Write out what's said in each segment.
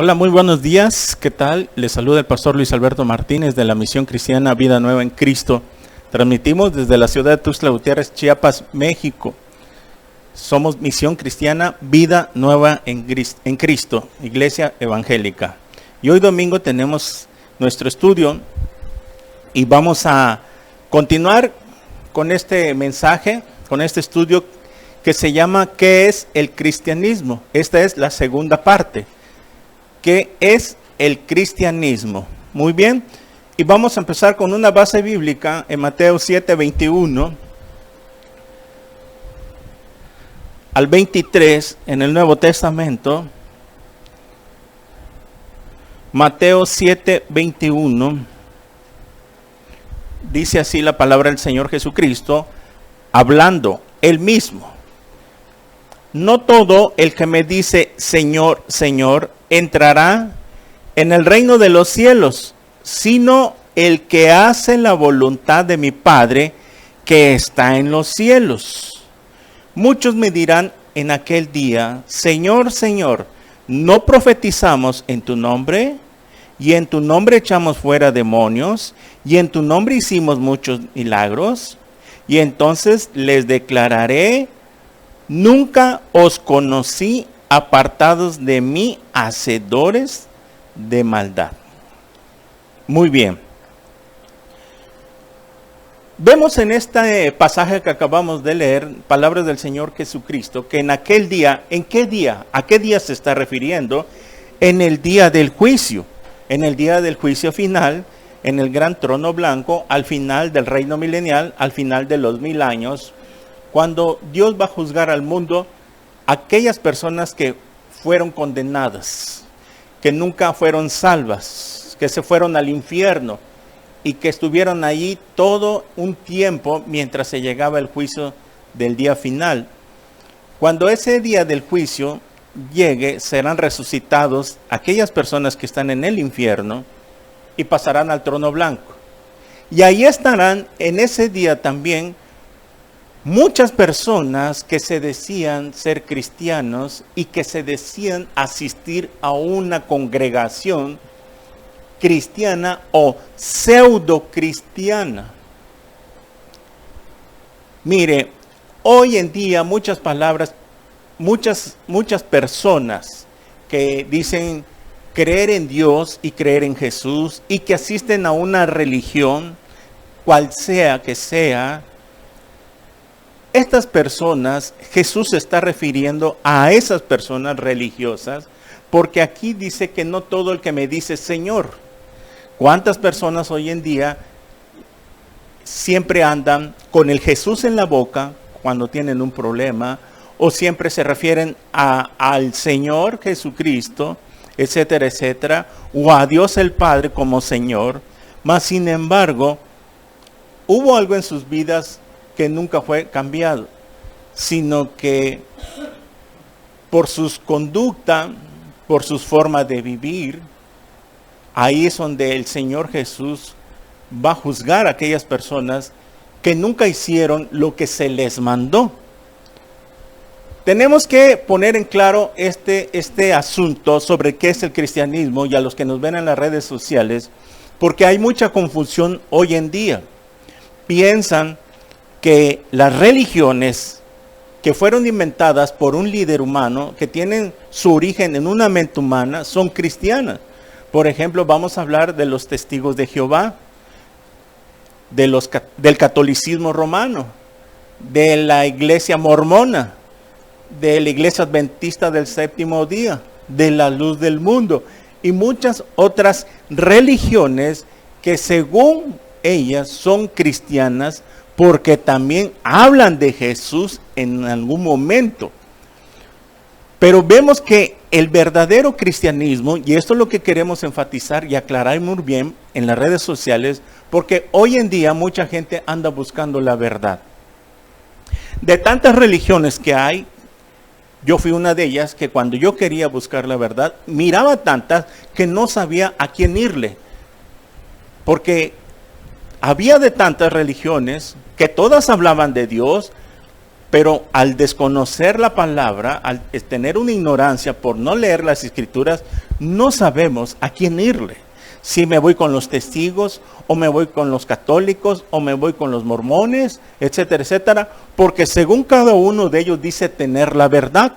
Hola, muy buenos días. ¿Qué tal? Les saluda el pastor Luis Alberto Martínez de la Misión Cristiana Vida Nueva en Cristo. Transmitimos desde la ciudad de Tuxtla Gutiérrez, Chiapas, México. Somos Misión Cristiana Vida Nueva en Cristo, Iglesia Evangélica. Y hoy domingo tenemos nuestro estudio y vamos a continuar con este mensaje, con este estudio que se llama ¿Qué es el cristianismo? Esta es la segunda parte. ¿Qué es el cristianismo? Muy bien, y vamos a empezar con una base bíblica en Mateo 7:21 al 23 en el Nuevo Testamento. Mateo 7:21 dice así la palabra del Señor Jesucristo, hablando él mismo. No todo el que me dice Señor, Señor, entrará en el reino de los cielos, sino el que hace la voluntad de mi Padre que está en los cielos. Muchos me dirán en aquel día, Señor, Señor, ¿no profetizamos en tu nombre? Y en tu nombre echamos fuera demonios, y en tu nombre hicimos muchos milagros. Y entonces les declararé, nunca os conocí, apartados de mí, hacedores de maldad. Muy bien. Vemos en este pasaje que acabamos de leer, palabras del Señor Jesucristo, que en aquel día, ¿en qué día? ¿A qué día se está refiriendo? En el día del juicio, en el día del juicio final, en el gran trono blanco, al final del reino milenial, al final de los 1000 años, cuando Dios va a juzgar al mundo, aquellas personas que fueron condenadas, que nunca fueron salvas, que se fueron al infierno y que estuvieron allí todo un tiempo mientras se llegaba el juicio del día final. Cuando ese día del juicio llegue, serán resucitados aquellas personas que están en el infierno y pasarán al trono blanco. Y ahí estarán en ese día también muchas personas que se decían ser cristianos y que se decían asistir a una congregación cristiana o pseudo cristiana. Mire, hoy en día muchas personas que dicen creer en Dios y creer en Jesús y que asisten a una religión, cual sea que sea, estas personas, Jesús se está refiriendo a esas personas religiosas, porque aquí dice que no todo el que me dice Señor. ¿Cuántas personas hoy en día siempre andan con el Jesús en la boca cuando tienen un problema, o siempre se refieren al Señor Jesucristo, etcétera, etcétera, o a Dios el Padre como Señor? Mas sin embargo, hubo algo en sus vidas que nunca fue cambiado, sino que por sus conductas, por sus formas de vivir, ahí es donde el Señor Jesús va a juzgar a aquellas personas que nunca hicieron lo que se les mandó. Tenemos que poner en claro este asunto sobre qué es el cristianismo, y a los que nos ven en las redes sociales, porque hay mucha confusión hoy en día. Piensan que las religiones que fueron inventadas por un líder humano, que tienen su origen en una mente humana, son cristianas. Por ejemplo, vamos a hablar de los testigos de Jehová, del catolicismo romano, de la iglesia mormona, de la iglesia adventista del séptimo día, de la luz del mundo y muchas otras religiones que según ellas son cristianas, porque también hablan de Jesús en algún momento. Pero vemos que el verdadero cristianismo, y esto es lo que queremos enfatizar y aclarar muy bien en las redes sociales, porque hoy en día mucha gente anda buscando la verdad. De tantas religiones que hay, yo fui una de ellas que cuando yo quería buscar la verdad, miraba tantas que no sabía a quién irle. Porque había de tantas religiones que todas hablaban de Dios, Pero al desconocer la palabra, al tener una ignorancia por no leer las escrituras, no sabemos a quién irle. Si me voy con los testigos, o me voy con los católicos, o me voy con los mormones, etcétera, etcétera, porque según cada uno de ellos dice tener la verdad.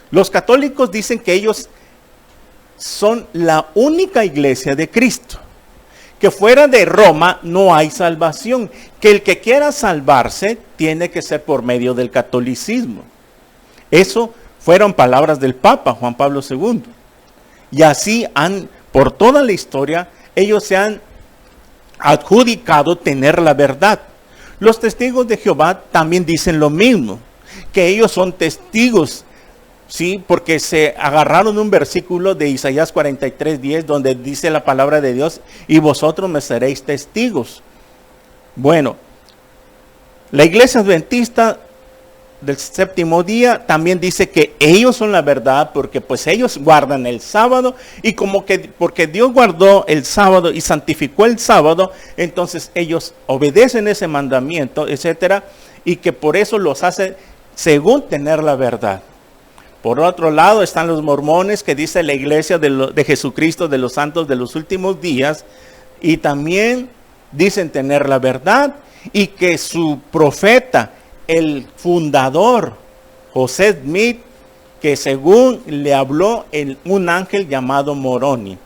Los católicos dicen que ellos son la única iglesia de Cristo, que fuera de Roma no hay salvación, que el que quiera salvarse tiene que ser por medio del catolicismo. Eso fueron palabras del Papa Juan Pablo II. Y así por toda la historia, ellos se han adjudicado tener la verdad. Los testigos de Jehová también dicen lo mismo, que ellos son testigos, sí, porque se agarraron un versículo de Isaías 43:10, donde dice la palabra de Dios, y vosotros me seréis testigos. Bueno, la iglesia adventista del séptimo día también dice que ellos son la verdad, porque pues ellos guardan el sábado, y como que porque Dios guardó el sábado y santificó el sábado, entonces ellos obedecen ese mandamiento, etcétera, y que por eso los hace según tener la verdad. Por otro lado están los mormones, que dice la iglesia de Jesucristo de los santos de los últimos días, y también dicen tener la verdad, y que su profeta, el fundador, José Smith, que según le habló un ángel llamado Moroni,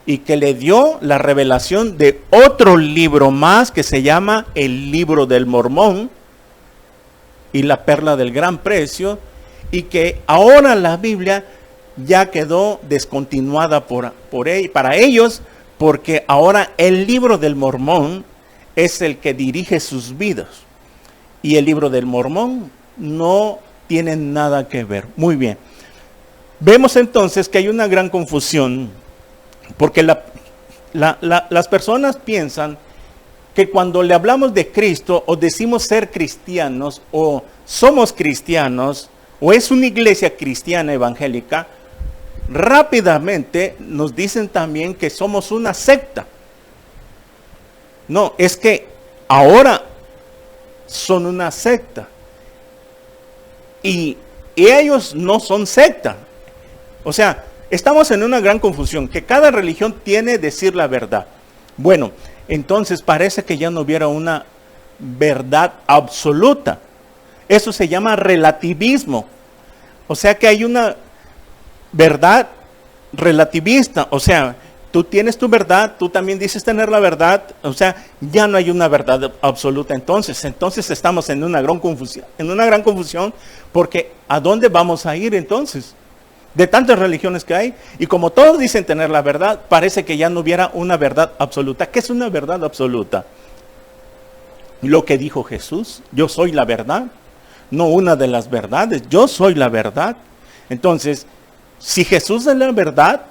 y que le dio la revelación de otro libro más que se llama el Libro del Mormón y la Perla del Gran Precio, y que ahora la Biblia ya quedó descontinuada para ellos, porque ahora el Libro del Mormón es el que dirige sus vidas. Y el Libro del Mormón no tiene nada que ver. Muy bien. Vemos entonces que hay una gran confusión, porque las personas piensan que cuando le hablamos de Cristo, o decimos ser cristianos, o somos cristianos, o es una iglesia cristiana evangélica, rápidamente nos dicen también que somos una secta. No, es que ahora son una secta. Y ellos no son secta. O sea, estamos en una gran confusión, que cada religión tiene decir la verdad. Bueno, entonces parece que ya no hubiera una verdad absoluta. Eso se llama relativismo. O sea que hay una verdad relativista. O sea, tú tienes tu verdad, tú también dices tener la verdad. O sea, ya no hay una verdad absoluta. Entonces estamos en una gran confusión, porque ¿a dónde vamos a ir entonces? De tantas religiones que hay, y como todos dicen tener la verdad, parece que ya no hubiera una verdad absoluta. ¿Qué es una verdad absoluta? Lo que dijo Jesús: yo soy la verdad, no una de las verdades, yo soy la verdad. Entonces, si Jesús es la verdad,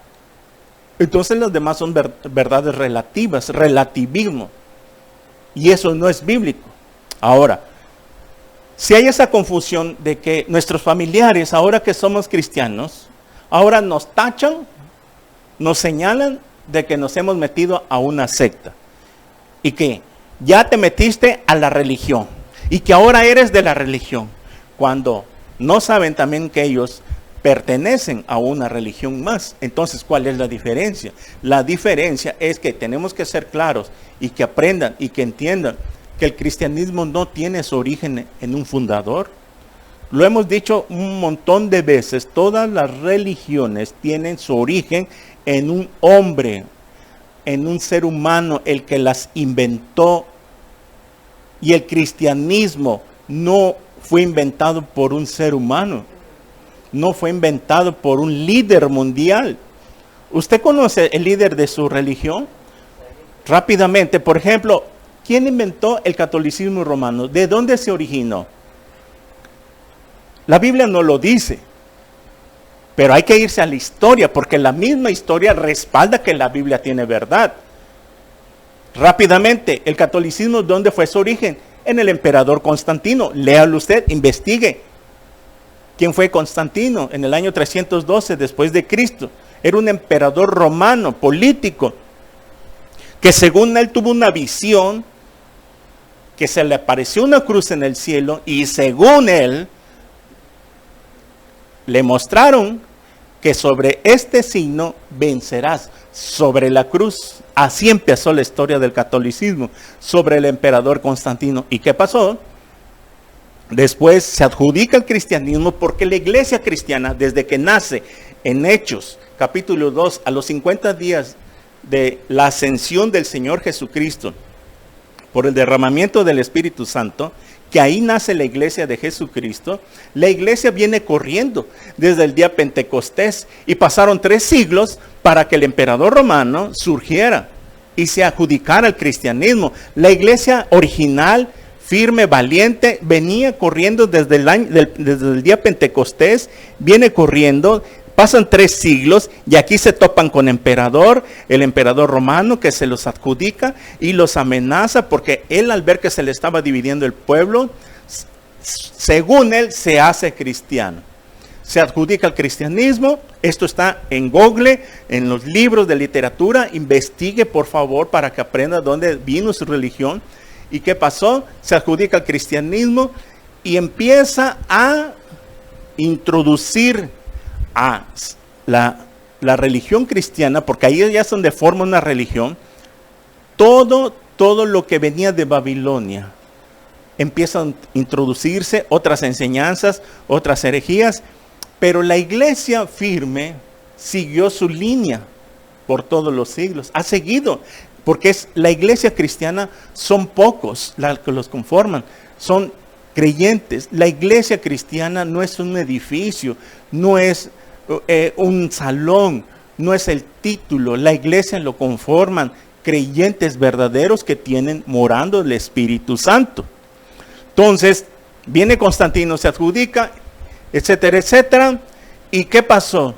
entonces las demás son verdades relativas, relativismo, y eso no es bíblico. Ahora, si hay esa confusión de que nuestros familiares, ahora que somos cristianos, ahora nos tachan, nos señalan de que nos hemos metido a una secta, y que ya te metiste a la religión, y que ahora eres de la religión, cuando no saben también que ellos pertenecen a una religión más. Entonces, ¿cuál es la diferencia? La diferencia es que tenemos que ser claros, y que aprendan y que entiendan que el cristianismo no tiene su origen en un fundador. Lo hemos dicho un montón de veces, todas las religiones tienen su origen en un hombre, en un ser humano, el que las inventó. Y el cristianismo no fue inventado por un ser humano, no fue inventado por un líder mundial. ¿Usted conoce el líder de su religión? Rápidamente, por ejemplo, ¿quién inventó el catolicismo romano? ¿De dónde se originó? La Biblia no lo dice, pero hay que irse a la historia, porque la misma historia respalda que la Biblia tiene verdad. Rápidamente, el catolicismo, ¿dónde fue su origen? En el emperador Constantino. Léalo usted, investigue. ¿Quién fue Constantino? En el año 312 después de Cristo. Era un emperador romano, político, que según él tuvo una visión que se le apareció una cruz en el cielo y según él, le mostraron que sobre este signo vencerás, sobre la cruz. Así empezó la historia del catolicismo, sobre el emperador Constantino. ¿Y qué pasó? Después se adjudica el cristianismo porque la iglesia cristiana, desde que nace en Hechos, capítulo 2, a los 50 días de la ascensión del Señor Jesucristo, por el derramamiento del Espíritu Santo, que ahí nace la iglesia de Jesucristo, la iglesia viene corriendo desde el día Pentecostés y pasaron 3 siglos para que el emperador romano surgiera y se adjudicara el cristianismo. La iglesia original, firme, valiente, venía corriendo desde el día Pentecostés, viene corriendo. Pasan 3 siglos y aquí se topan con el emperador romano que se los adjudica y los amenaza porque él, al ver que se le estaba dividiendo el pueblo, según él se hace cristiano. Se adjudica el cristianismo. Esto está en Google, en los libros de literatura. Investigue por favor para que aprenda dónde vino su religión y qué pasó. Se adjudica el cristianismo y empieza a introducir a la religión cristiana, porque ahí ya es donde forma una religión, todo lo que venía de Babilonia. Empiezan a introducirse otras enseñanzas, otras herejías, pero la iglesia firme siguió su línea por todos los siglos. Ha seguido, porque la iglesia cristiana son pocos los que los conforman, son creyentes. La iglesia cristiana no es un edificio, no es un salón, no es el título. La iglesia lo conforman creyentes verdaderos que tienen morando el Espíritu Santo. Entonces, viene Constantino, se adjudica, etcétera, etcétera. ¿Y qué pasó?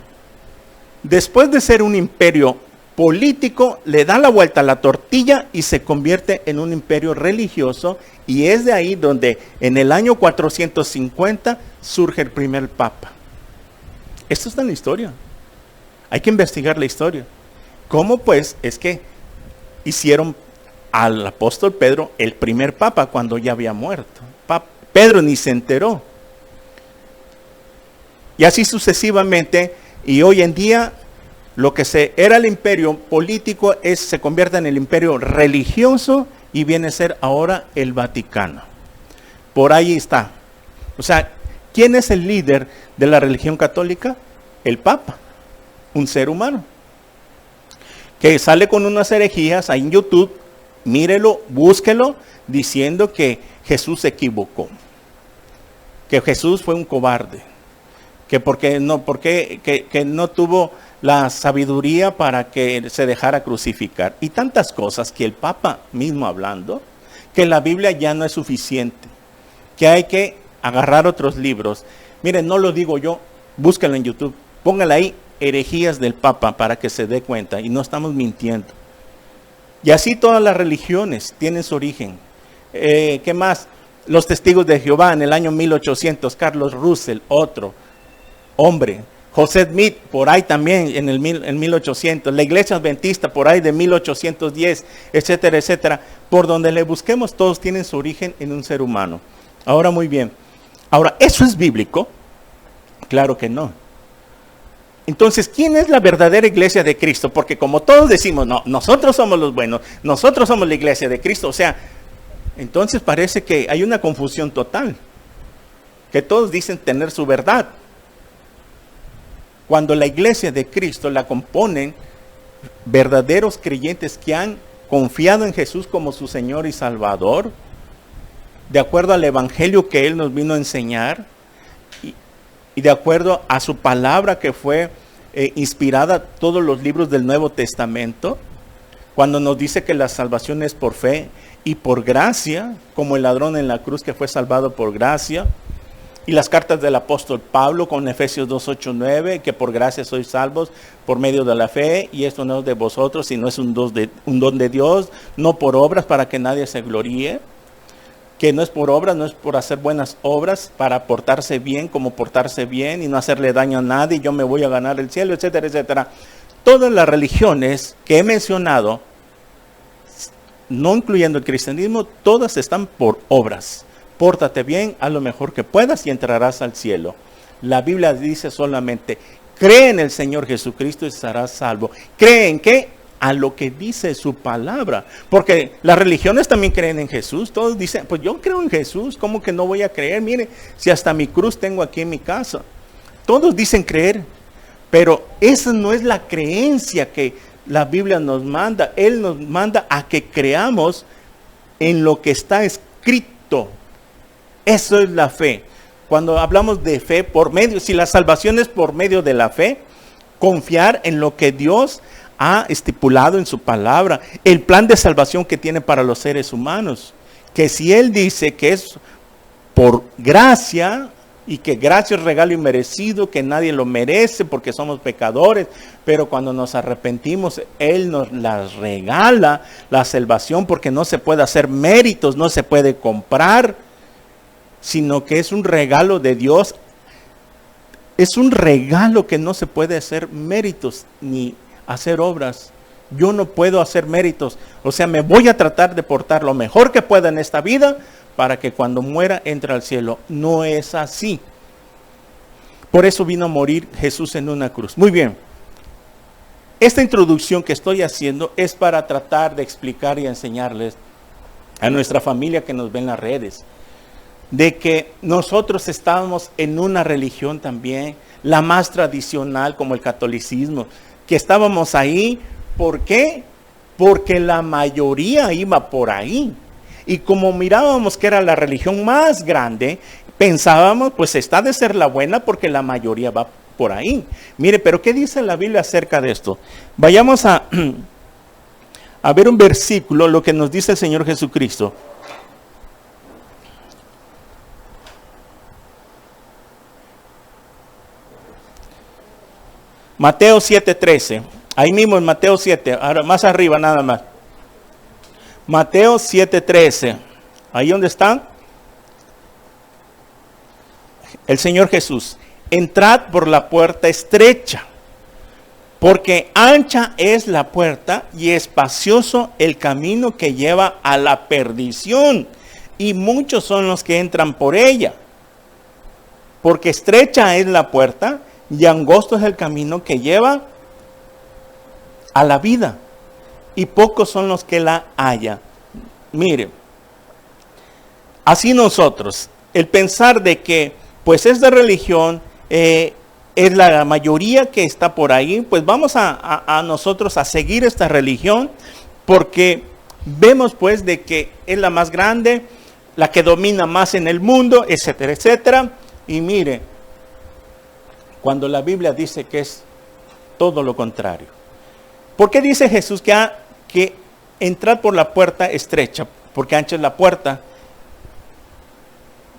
Después de ser un imperio político, le da la vuelta a la tortilla y se convierte en un imperio religioso. Y es de ahí donde en el año 450 surge el primer papa. Esto está en la historia. Hay que investigar la historia. ¿Cómo pues es que hicieron al apóstol Pedro el primer papa cuando ya había muerto? Pedro ni se enteró. Y así sucesivamente. Y hoy en día lo que era el imperio político se convierte en el imperio religioso y viene a ser ahora el Vaticano. Por ahí está. O sea, ¿quién es el líder de la religión católica? El Papa, un ser humano, que sale con unas herejías ahí en YouTube, mírelo, búsquelo, diciendo que Jesús se equivocó, que Jesús fue un cobarde, que no tuvo la sabiduría para que se dejara crucificar, y tantas cosas que el Papa mismo hablando, que la Biblia ya no es suficiente, que hay que agarrar otros libros. Miren, no lo digo yo, búsquenlo en YouTube, póngale ahí herejías del Papa para que se dé cuenta, y no estamos mintiendo. Y así todas las religiones tienen su origen. ¿Qué más? Los testigos de Jehová en el año 1800, Carlos Russell, otro hombre. José Smith, por ahí también en 1800. La iglesia adventista, por ahí de 1810, etcétera, etcétera. Por donde le busquemos, todos tienen su origen en un ser humano. Ahora, muy bien. Ahora, ¿eso es bíblico? Claro que no. Entonces, ¿quién es la verdadera iglesia de Cristo? Porque como todos decimos, no, nosotros somos los buenos, nosotros somos la iglesia de Cristo. O sea, entonces parece que hay una confusión total. Que todos dicen tener su verdad. Cuando la iglesia de Cristo la componen verdaderos creyentes que han confiado en Jesús como su Señor y Salvador, de acuerdo al evangelio que Él nos vino a enseñar, y de acuerdo a su palabra que fue inspirada todos los libros del Nuevo Testamento, cuando nos dice que la salvación es por fe y por gracia, como el ladrón en la cruz que fue salvado por gracia, y las cartas del apóstol Pablo con Efesios 2, 8, 9, que por gracia sois salvos por medio de la fe, y esto no es de vosotros, sino es un don de Dios, no por obras para que nadie se gloríe. Que no es por obras, no es por hacer buenas obras, para portarse bien como portarse bien y no hacerle daño a nadie, yo me voy a ganar el cielo, etcétera, etcétera. Todas las religiones que he mencionado no incluyendo el cristianismo, todas están por obras. Pórtate bien, haz lo mejor que puedas y entrarás al cielo. La Biblia dice solamente, cree en el Señor Jesucristo y serás salvo. ¿Cree en qué? A lo que dice su palabra. Porque las religiones también creen en Jesús. Todos dicen, pues yo creo en Jesús, ¿cómo que no voy a creer? Mire, si hasta mi cruz tengo aquí en mi casa. Todos dicen creer, pero esa no es la creencia que la Biblia nos manda. Él nos manda a que creamos en lo que está escrito. Eso es la fe. Cuando hablamos de fe por medio, si la salvación es por medio de la fe, confiar en lo que Dios ha estipulado en su palabra, el plan de salvación que tiene para los seres humanos, que si Él dice que es por gracia, y que gracia es regalo inmerecido, que nadie lo merece porque somos pecadores, pero cuando nos arrepentimos, Él nos las regala, la salvación, porque no se puede hacer méritos, no se puede comprar, sino que es un regalo de Dios. Es un regalo que no se puede hacer méritos ni hacer obras. Yo no puedo hacer méritos. O sea, me voy a tratar de portar lo mejor que pueda en esta vida para que cuando muera entre al cielo. No es así. Por eso vino a morir Jesús en una cruz. Muy bien. Esta introducción que estoy haciendo es para tratar de explicar y enseñarles a nuestra familia que nos ve en las redes, de que nosotros estábamos en una religión también, la más tradicional como el catolicismo, que estábamos ahí. ¿Por qué? Porque la mayoría iba por ahí. Y como mirábamos que era la religión más grande, pensábamos, pues está de ser la buena porque la mayoría va por ahí. Mire, pero ¿qué dice la Biblia acerca de esto? Vayamos a ver un versículo, lo que nos dice el Señor Jesucristo. Mateo 7:13, ahí mismo en Mateo 7, ahora más arriba nada más. Mateo 7:13, ahí donde está el Señor Jesús. Entrad por la puerta estrecha, porque ancha es la puerta y espacioso el camino que lleva a la perdición, y muchos son los que entran por ella. Porque estrecha es la puerta y angosto es el camino que lleva a la vida, y pocos son los que la hallan. Mire, así nosotros, el pensar de que pues esta religión es la mayoría que está por ahí, pues vamos a nosotros a seguir esta religión, porque vemos pues de que es la más grande, la que domina más en el mundo, etcétera, etcétera. Y mire, cuando la Biblia dice que es todo lo contrario. ¿Por qué dice Jesús que entrad por la puerta estrecha? Porque ancha es la puerta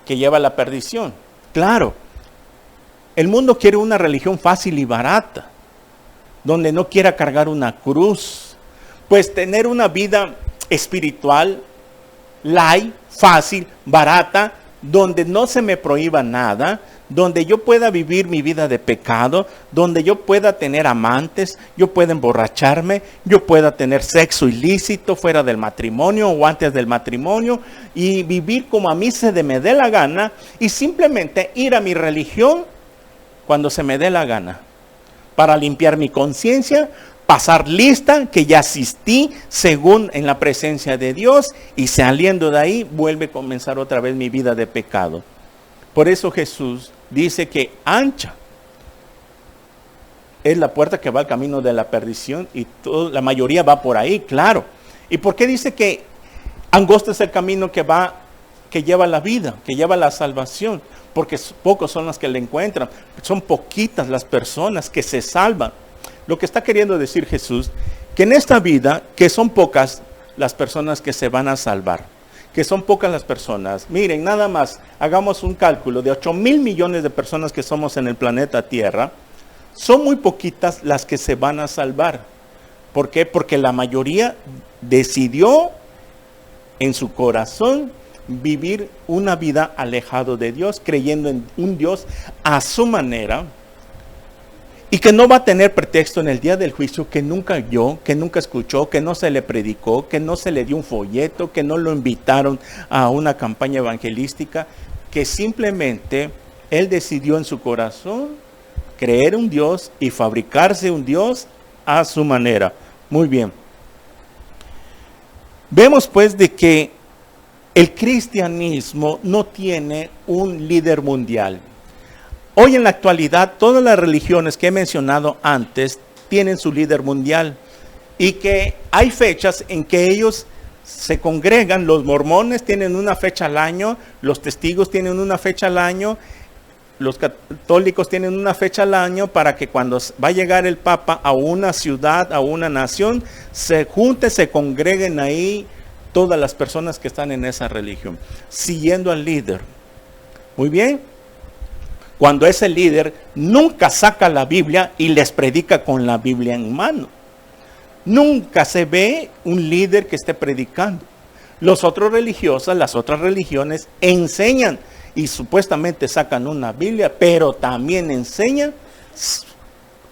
que lleva a la perdición. Claro, el mundo quiere una religión fácil y barata, donde no quiera cargar una cruz. Pues tener una vida espiritual, light, fácil, barata, donde no se me prohíba nada, donde yo pueda vivir mi vida de pecado, donde yo pueda tener amantes, yo pueda emborracharme, yo pueda tener sexo ilícito fuera del matrimonio o antes del matrimonio, y vivir como a mí me dé la gana, y simplemente ir a mi religión cuando se me dé la gana, para limpiar mi conciencia, pasar lista que ya asistí según en la presencia de Dios, y saliendo de ahí vuelve a comenzar otra vez mi vida de pecado. Por eso Jesús dice que ancha es la puerta que va al camino de la perdición, y la mayoría va por ahí, claro. ¿Y por qué dice que angosto es el camino que lleva la vida, que lleva la salvación? Porque pocos son los que le encuentran, son poquitas las personas que se salvan. Lo que está queriendo decir Jesús, que en esta vida, que son pocas las personas que se van a salvar, que son pocas las personas. Miren, nada más, hagamos un cálculo de 8,000 millones de personas que somos en el planeta Tierra, son muy poquitas las que se van a salvar. ¿Por qué? Porque la mayoría decidió en su corazón vivir una vida alejado de Dios, creyendo en un Dios a su manera, Y que no va a tener pretexto en el día del juicio, que nunca oyó, que nunca escuchó, que no se le predicó, que no se le dio un folleto, que no lo invitaron a una campaña evangelística, que simplemente él decidió en su corazón creer un Dios y fabricarse un Dios a su manera. Muy bien. Vemos pues de que el cristianismo no tiene un líder mundial. Hoy en la actualidad todas las religiones que he mencionado antes tienen su líder mundial y que hay fechas en que ellos se congregan. Los mormones tienen una fecha al año, los testigos tienen una fecha al año, los católicos tienen una fecha al año para que cuando va a llegar el Papa a una ciudad, a una nación, se junten, se congreguen ahí todas las personas que están en esa religión, siguiendo al líder. Muy bien. Cuando ese líder nunca saca la Biblia y les predica con la Biblia en mano. Nunca se ve un líder que esté predicando. Los otros religiosos, las otras religiones enseñan y supuestamente sacan una Biblia, pero también enseñan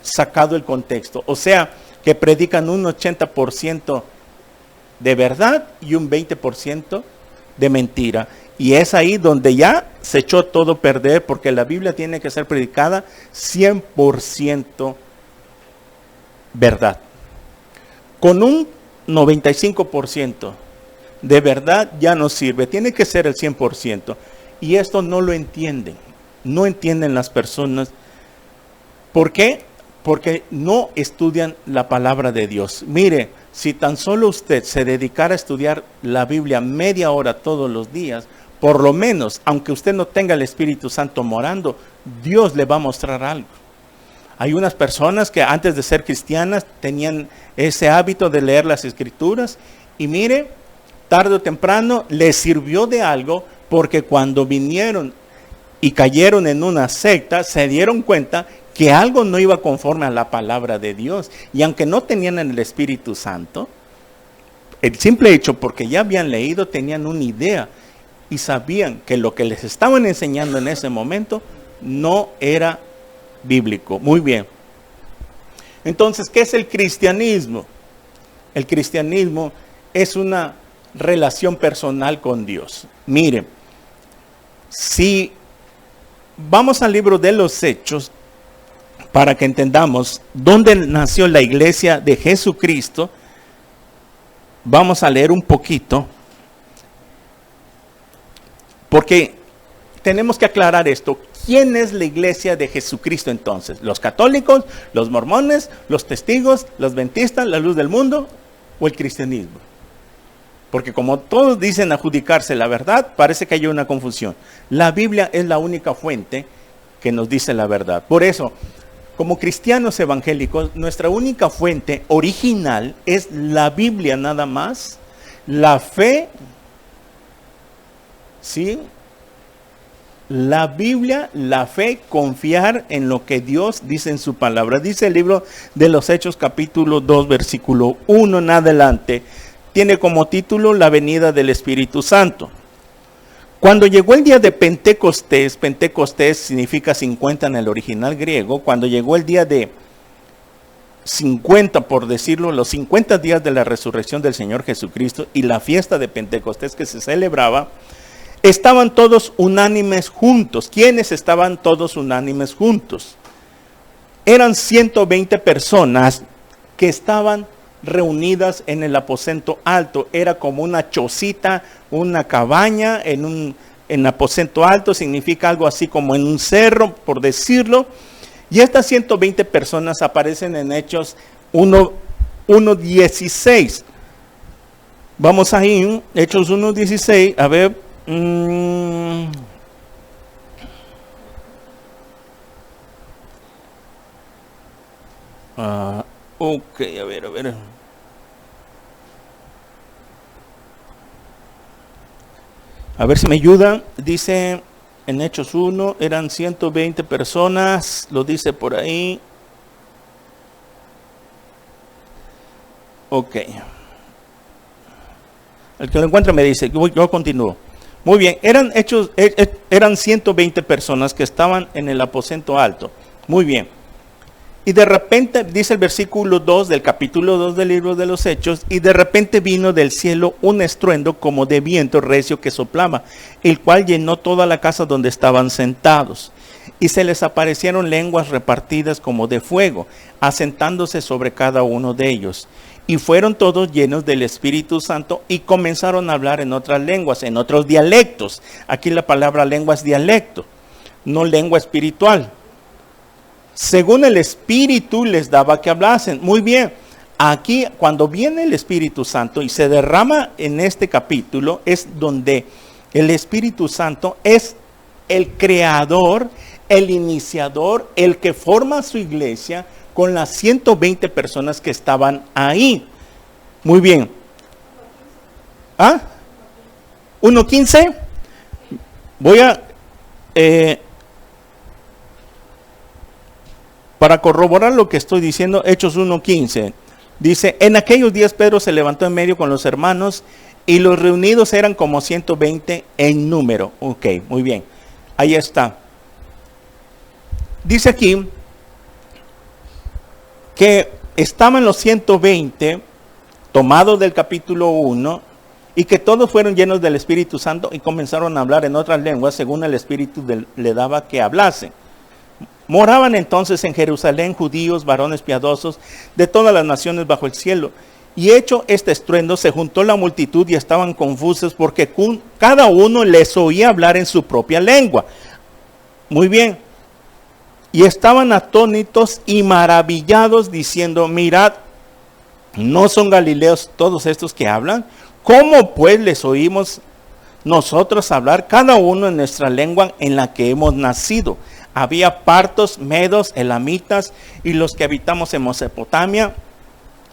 sacado el contexto. O sea, que predican un 80% de verdad y un 20% de mentira. Y es ahí donde ya se echó todo a perder, porque la Biblia tiene que ser predicada 100% verdad. Con un 95% de verdad ya no sirve, tiene que ser el 100%. Y esto no lo entienden, no entienden las personas. ¿Por qué? Porque no estudian la palabra de Dios. Mire, si tan solo usted se dedicara a estudiar la Biblia media hora todos los días, por lo menos, aunque usted no tenga el Espíritu Santo morando, Dios le va a mostrar algo. Hay unas personas que antes de ser cristianas tenían ese hábito de leer las Escrituras y mire, tarde o temprano les sirvió de algo, porque cuando vinieron y cayeron en una secta, se dieron cuenta que algo no iba conforme a la palabra de Dios. Y aunque no tenían el Espíritu Santo, el simple hecho, porque ya habían leído, tenían una idea y sabían que lo que les estaban enseñando en ese momento no era bíblico. Muy bien. Entonces, ¿qué es el cristianismo? El cristianismo es una relación personal con Dios. Miren, si vamos al libro de los Hechos, para que entendamos dónde nació la iglesia de Jesucristo, vamos a leer un poquito, porque tenemos que aclarar esto. ¿Quién es la iglesia de Jesucristo entonces? ¿Los católicos, los mormones, los testigos, los adventistas, la luz del mundo o el cristianismo? Porque como todos dicen adjudicarse la verdad, parece que hay una confusión. La Biblia es la única fuente que nos dice la verdad. Por eso, como cristianos evangélicos, nuestra única fuente original es la Biblia nada más. La fe, ¿sí? La Biblia, la fe, confiar en lo que Dios dice en su palabra. Dice el libro de los Hechos capítulo 2, versículo 1 en adelante. Tiene como título la venida del Espíritu Santo. Cuando llegó el día de Pentecostés, Pentecostés significa 50 en el original griego, cuando llegó el día de 50, por decirlo, los 50 días de la resurrección del Señor Jesucristo y la fiesta de Pentecostés que se celebraba, estaban todos unánimes juntos. ¿Quiénes estaban todos unánimes juntos? Eran 120 personas que estaban reunidas en el aposento alto. Era como una chocita, una cabaña en aposento alto, significa algo así como en un cerro, por decirlo. Y estas 120 personas aparecen en Hechos 1:16. Vamos ahí, Hechos 1:16, a ver. Ok, a ver. A ver si me ayudan. Dice en Hechos 1, eran 120 personas, lo dice por ahí. Ok. El que lo encuentre me dice, yo continúo. Muy bien, eran 120 personas que estaban en el aposento alto. Muy bien. Y de repente, dice el versículo 2 del capítulo 2 del libro de los Hechos, y de repente vino del cielo un estruendo como de viento recio que soplaba, el cual llenó toda la casa donde estaban sentados. Y se les aparecieron lenguas repartidas como de fuego, asentándose sobre cada uno de ellos. Y fueron todos llenos del Espíritu Santo y comenzaron a hablar en otras lenguas, en otros dialectos. Aquí la palabra lengua es dialecto, no lengua espiritual. Según el Espíritu les daba que hablasen. Muy bien, aquí cuando viene el Espíritu Santo y se derrama en este capítulo, es donde el Espíritu Santo es el creador, el iniciador, el que forma su iglesia con las 120 personas que estaban ahí. Muy bien. ¿Ah? 1:15. Voy a... para corroborar lo que estoy diciendo, Hechos 1:15. Dice, en aquellos días Pedro se levantó en medio con los hermanos y los reunidos eran como 120 en número. Ok, muy bien. Ahí está. Dice aquí que estaban los 120 tomados del capítulo 1 y que todos fueron llenos del Espíritu Santo y comenzaron a hablar en otras lenguas según el Espíritu le daba que hablasen. Moraban entonces en Jerusalén judíos, varones piadosos, de todas las naciones bajo el cielo. Y hecho este estruendo, se juntó la multitud y estaban confusos porque cada uno les oía hablar en su propia lengua. Muy bien. Y estaban atónitos y maravillados diciendo, mirad, ¿no son galileos todos estos que hablan? ¿Cómo pues les oímos nosotros hablar cada uno en nuestra lengua en la que hemos nacido? Había partos, medos, elamitas y los que habitamos en Mesopotamia,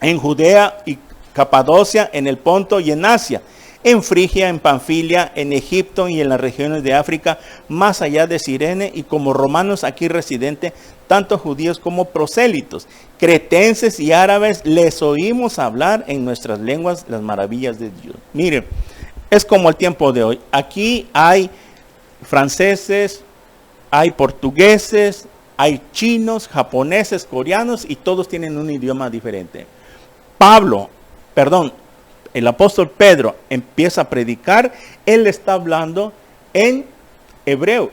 en Judea y Capadocia, en el Ponto y en Asia, en Frigia, en Panfilia, en Egipto y en las regiones de África, más allá de Cirene, y como romanos aquí residentes, tanto judíos como prosélitos, cretenses y árabes, les oímos hablar en nuestras lenguas las maravillas de Dios. Miren, es como el tiempo de hoy. Aquí hay franceses, hay portugueses, hay chinos, japoneses, coreanos, y todos tienen un idioma diferente. El apóstol Pedro empieza a predicar, él está hablando en hebreo.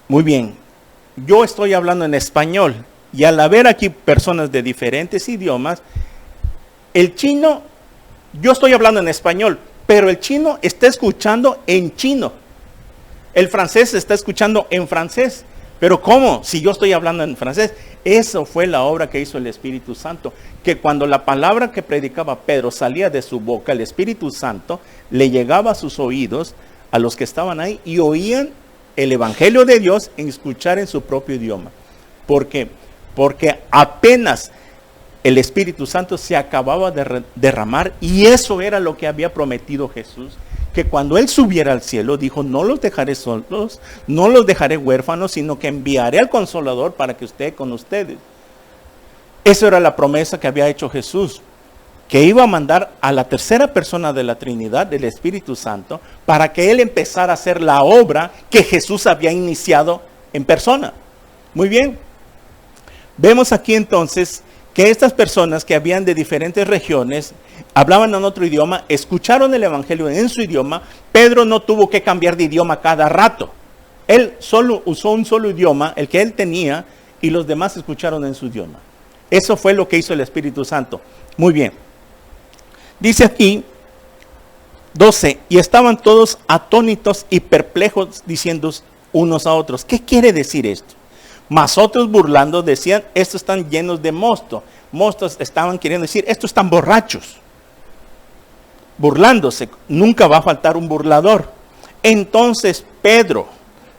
Muy bien, yo estoy hablando en español, y al haber aquí personas de diferentes idiomas, el chino, yo estoy hablando en español, pero el chino está escuchando en chino. El francés está escuchando en francés. Pero ¿cómo? Si yo estoy hablando en francés. Eso fue la obra que hizo el Espíritu Santo. Que cuando la palabra que predicaba Pedro salía de su boca, el Espíritu Santo le llegaba a sus oídos, a los que estaban ahí, y oían el Evangelio de Dios en escuchar en su propio idioma. ¿Por qué? Porque apenas el Espíritu Santo se acababa de derramar, y eso era lo que había prometido Jesús. Que cuando Él subiera al cielo, dijo, no los dejaré solos, no los dejaré huérfanos, sino que enviaré al Consolador para que esté con ustedes. Esa era la promesa que había hecho Jesús, que iba a mandar a la tercera persona de la Trinidad, del Espíritu Santo, para que Él empezara a hacer la obra que Jesús había iniciado en persona. Muy bien. Vemos aquí entonces que estas personas que habían de diferentes regiones, hablaban en otro idioma, escucharon el Evangelio en su idioma. Pedro no tuvo que cambiar de idioma cada rato. Él solo usó un solo idioma, el que él tenía, y los demás escucharon en su idioma. Eso fue lo que hizo el Espíritu Santo. Muy bien. Dice aquí, 12, y estaban todos atónitos y perplejos, diciendo unos a otros, ¿qué quiere decir esto? Mas otros burlando decían, estos están llenos de mosto. Mostos estaban queriendo decir, estos están borrachos. Burlándose, nunca va a faltar un burlador. Entonces Pedro,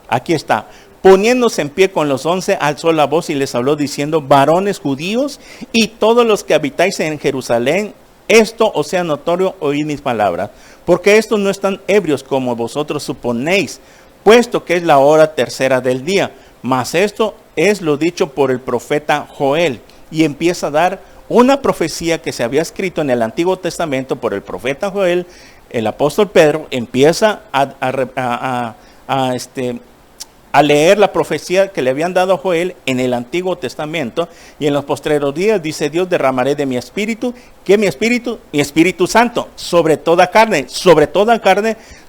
aquí está, poniéndose en pie con los 11, alzó la voz y les habló diciendo, varones judíos y todos los que habitáis en Jerusalén, esto os sea notorio, oíd mis palabras, porque estos no están ebrios como vosotros suponéis, puesto que es la hora tercera del día. Mas esto es lo dicho por el profeta Joel, y empieza a dar una profecía que se había escrito en el Antiguo Testamento por el profeta Joel. El apóstol Pedro empieza a al leer la profecía que le habían dado a Joel en el Antiguo Testamento, y en los postreros días dice Dios, derramaré de mi espíritu, ¿qué mi espíritu? Mi Espíritu Santo, sobre toda carne,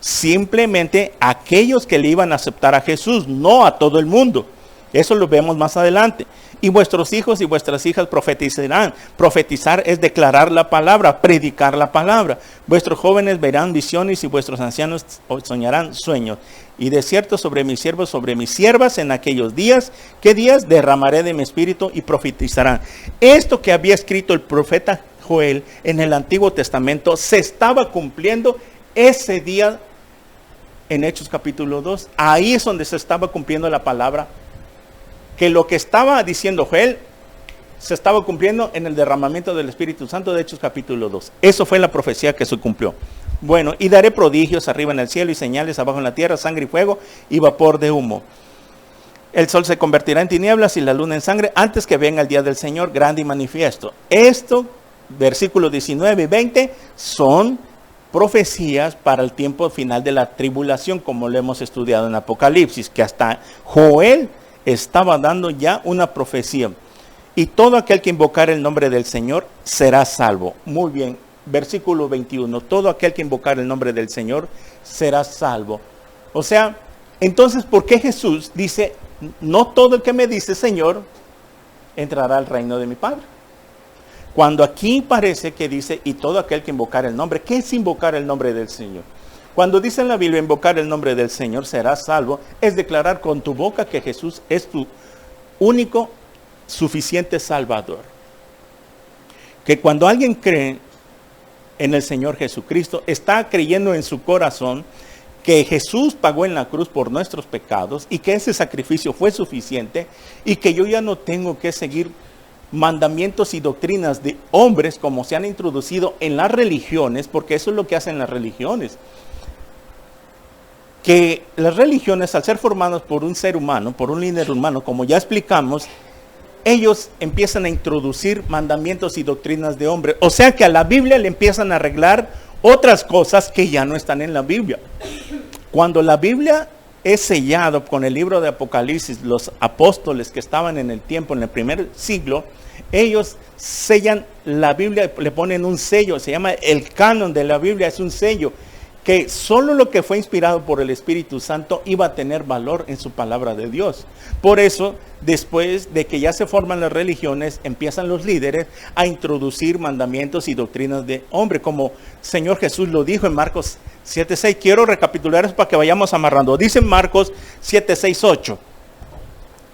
simplemente aquellos que le iban a aceptar a Jesús, no a todo el mundo. Eso lo vemos más adelante. Y vuestros hijos y vuestras hijas profetizarán. Profetizar es declarar la palabra, predicar la palabra. Vuestros jóvenes verán visiones y vuestros ancianos soñarán sueños. Y de cierto sobre mis siervos, sobre mis siervas en aquellos días, ¿qué días? Derramaré de mi espíritu y profetizarán. Esto que había escrito el profeta Joel en el Antiguo Testamento se estaba cumpliendo ese día en Hechos capítulo 2. Ahí es donde se estaba cumpliendo la palabra, que lo que estaba diciendo Joel se estaba cumpliendo en el derramamiento del Espíritu Santo de Hechos capítulo 2. Eso fue la profecía que se cumplió. Bueno, y daré prodigios arriba en el cielo y señales abajo en la tierra, sangre y fuego y vapor de humo. El sol se convertirá en tinieblas y la luna en sangre antes que venga el día del Señor grande y manifiesto. Esto, versículos 19 y 20, son profecías para el tiempo final de la tribulación, como lo hemos estudiado en Apocalipsis, que hasta Joel estaba dando ya una profecía. Y todo aquel que invocar el nombre del Señor será salvo. Muy bien, versículo 21. Todo aquel que invocar el nombre del Señor será salvo. O sea, entonces, ¿por qué Jesús dice, no todo el que me dice Señor entrará al reino de mi Padre? Cuando aquí parece que dice, y todo aquel que invocar el nombre. ¿Qué es invocar el nombre del Señor? Cuando dice en la Biblia, invocar el nombre del Señor será salvo, es declarar con tu boca que Jesús es tu único, suficiente Salvador. Que cuando alguien cree en el Señor Jesucristo, está creyendo en su corazón que Jesús pagó en la cruz por nuestros pecados y que ese sacrificio fue suficiente y que yo ya no tengo que seguir mandamientos y doctrinas de hombres como se han introducido en las religiones, porque eso es lo que hacen las religiones. Que las religiones, al ser formadas por un ser humano, por un líder humano, como ya explicamos, ellos empiezan a introducir mandamientos y doctrinas de hombre. O sea que a la Biblia le empiezan a arreglar otras cosas que ya no están en la Biblia. Cuando la Biblia es sellado con el libro de Apocalipsis, los apóstoles que estaban en el tiempo, en el primer siglo, ellos sellan la Biblia, le ponen un sello, se llama el canon de la Biblia, es un sello que solo lo que fue inspirado por el Espíritu Santo iba a tener valor en su palabra de Dios. Por eso, después de que ya se forman las religiones, empiezan los líderes a introducir mandamientos y doctrinas de hombre, como Señor Jesús lo dijo en Marcos 7:6. Quiero recapitular eso para que vayamos amarrando. Dice Marcos 7:6-8.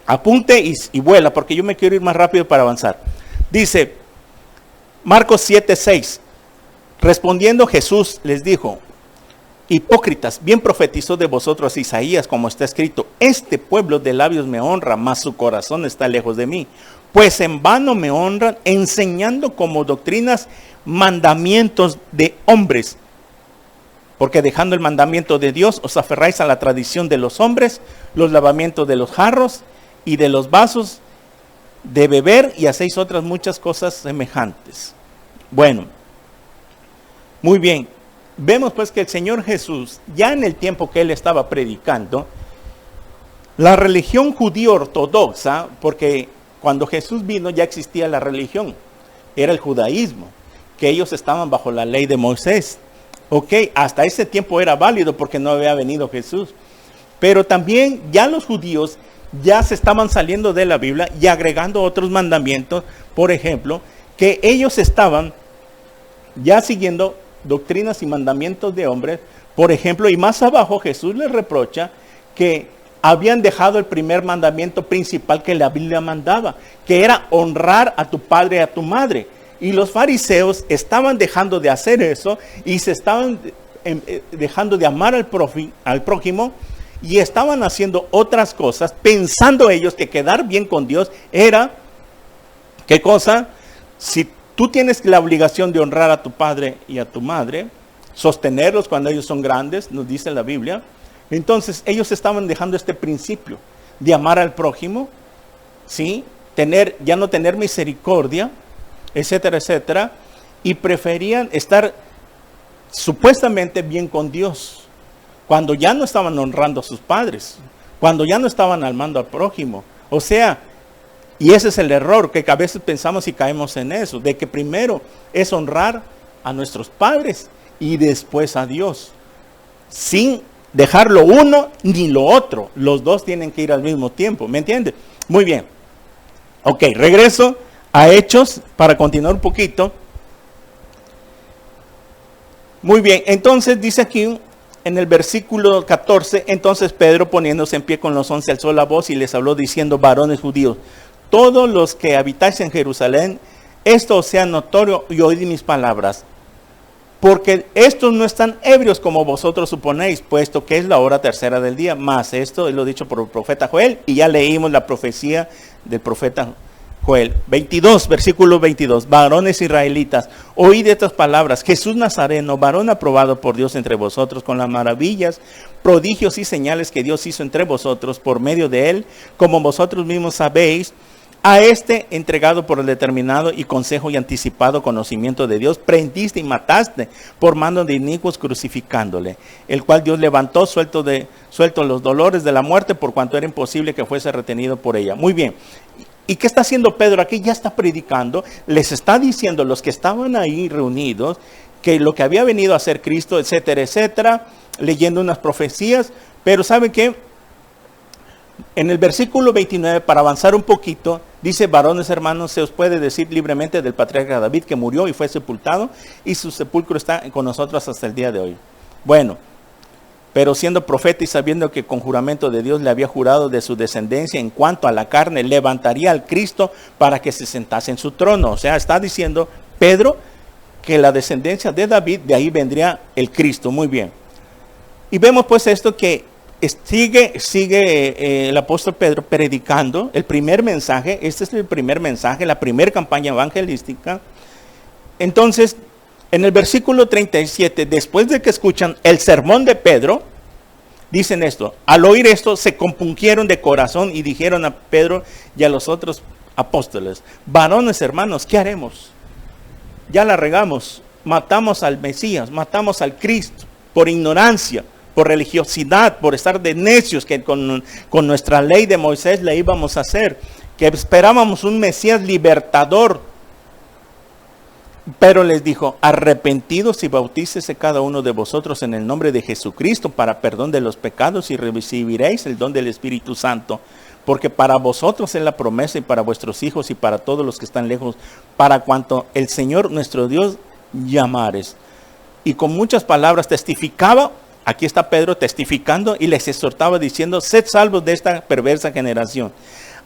Apunte y vuela, porque yo me quiero ir más rápido para avanzar. Dice Marcos 7:6. Respondiendo Jesús les dijo: hipócritas, bien profetizó de vosotros Isaías, como está escrito: este pueblo de labios me honra, mas su corazón está lejos de mí. Pues en vano me honran, enseñando como doctrinas mandamientos de hombres. Porque dejando el mandamiento de Dios, os aferráis a la tradición de los hombres, los lavamientos de los jarros y de los vasos de beber, y hacéis otras muchas cosas semejantes. Bueno, muy bien. Vemos pues que el Señor Jesús, ya en el tiempo que Él estaba predicando, la religión judío ortodoxa, porque cuando Jesús vino ya existía la religión, era el judaísmo, que ellos estaban bajo la ley de Moisés. Ok, hasta ese tiempo era válido porque no había venido Jesús. Pero también ya los judíos ya se estaban saliendo de la Biblia y agregando otros mandamientos, por ejemplo, que ellos estaban ya siguiendo doctrinas y mandamientos de hombres, por ejemplo, y más abajo Jesús les reprocha que habían dejado el primer mandamiento principal que la Biblia mandaba, que era honrar a tu padre y a tu madre. Y los fariseos estaban dejando de hacer eso y se estaban dejando de amar al prójimo y estaban haciendo otras cosas, pensando ellos que quedar bien con Dios era, ¿qué cosa? Si tú tienes la obligación de honrar a tu padre y a tu madre, sostenerlos cuando ellos son grandes, nos dice la Biblia. Entonces ellos estaban dejando este principio de amar al prójimo, ¿sí? Ya no tener misericordia, etcétera, etcétera, y preferían estar supuestamente bien con Dios, cuando ya no estaban honrando a sus padres, cuando ya no estaban amando al prójimo. O sea, y ese es el error que a veces pensamos y caemos en eso, de que primero es honrar a nuestros padres y después a Dios, sin dejar lo uno ni lo otro. Los dos tienen que ir al mismo tiempo, ¿me entiende? Muy bien. Ok, regreso a Hechos para continuar un poquito. Muy bien, entonces dice aquí en el versículo 14, entonces Pedro poniéndose en pie con los 11 alzó la voz y les habló diciendo: varones judíos, todos los que habitáis en Jerusalén, esto os sea notorio y oíd mis palabras. Porque estos no están ebrios como vosotros suponéis, puesto que es la hora tercera del día. Más esto es lo dicho por el profeta Joel, y ya leímos la profecía del profeta Joel. 22, versículo 22. Varones israelitas, oíd estas palabras. Jesús Nazareno, varón aprobado por Dios entre vosotros, con las maravillas, prodigios y señales que Dios hizo entre vosotros por medio de él, como vosotros mismos sabéis. A este, entregado por el determinado y consejo y anticipado conocimiento de Dios, prendiste y mataste por mano de inicuos, crucificándole, el cual Dios levantó suelto los dolores de la muerte, por cuanto era imposible que fuese retenido por ella. Muy bien. ¿Y qué está haciendo Pedro aquí? Ya está predicando, les está diciendo a los que estaban ahí reunidos que lo que había venido a hacer Cristo, etcétera, etcétera, leyendo unas profecías. Pero ¿saben qué? En el versículo 29, para avanzar un poquito, dice: varones hermanos, se os puede decir libremente del patriarca David, que murió y fue sepultado, y su sepulcro está con nosotros hasta el día de hoy. Bueno, pero siendo profeta y sabiendo que con juramento de Dios le había jurado de su descendencia en cuanto a la carne, levantaría al Cristo para que se sentase en su trono. O sea, está diciendo Pedro que la descendencia de David, de ahí vendría el Cristo. Muy bien. Y vemos pues esto que sigue el apóstol Pedro predicando el primer mensaje. Este es el primer mensaje, la primera campaña evangelística. Entonces, en el versículo 37, después de que escuchan el sermón de Pedro, dicen esto: al oír esto se compungieron de corazón y dijeron a Pedro y a los otros apóstoles: varones hermanos, ¿qué haremos? Ya la regamos, matamos al Mesías, matamos al Cristo por ignorancia, por religiosidad, por estar de necios, que con nuestra ley de Moisés le íbamos a hacer, que esperábamos un Mesías libertador. Pero les dijo: arrepentidos y bautícese cada uno de vosotros en el nombre de Jesucristo para perdón de los pecados, y recibiréis el don del Espíritu Santo, porque para vosotros es la promesa, y para vuestros hijos y para todos los que están lejos, para cuanto el Señor nuestro Dios llamares. Y con muchas palabras testificaba. Aquí está Pedro testificando y les exhortaba diciendo: sed salvos de esta perversa generación.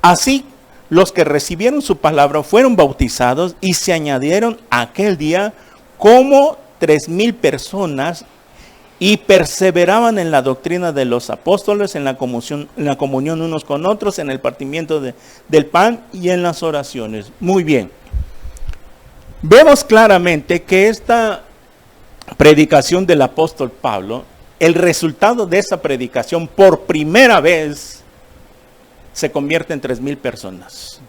Así los que recibieron su palabra fueron bautizados, y se añadieron aquel día como 3,000 personas, y perseveraban en la doctrina de los apóstoles, en la comunión unos con otros, en el partimiento del pan y en las oraciones. Muy bien. Vemos claramente que esta predicación del apóstol Pablo, el resultado de esa predicación, por primera vez se convierte en 3,000 personas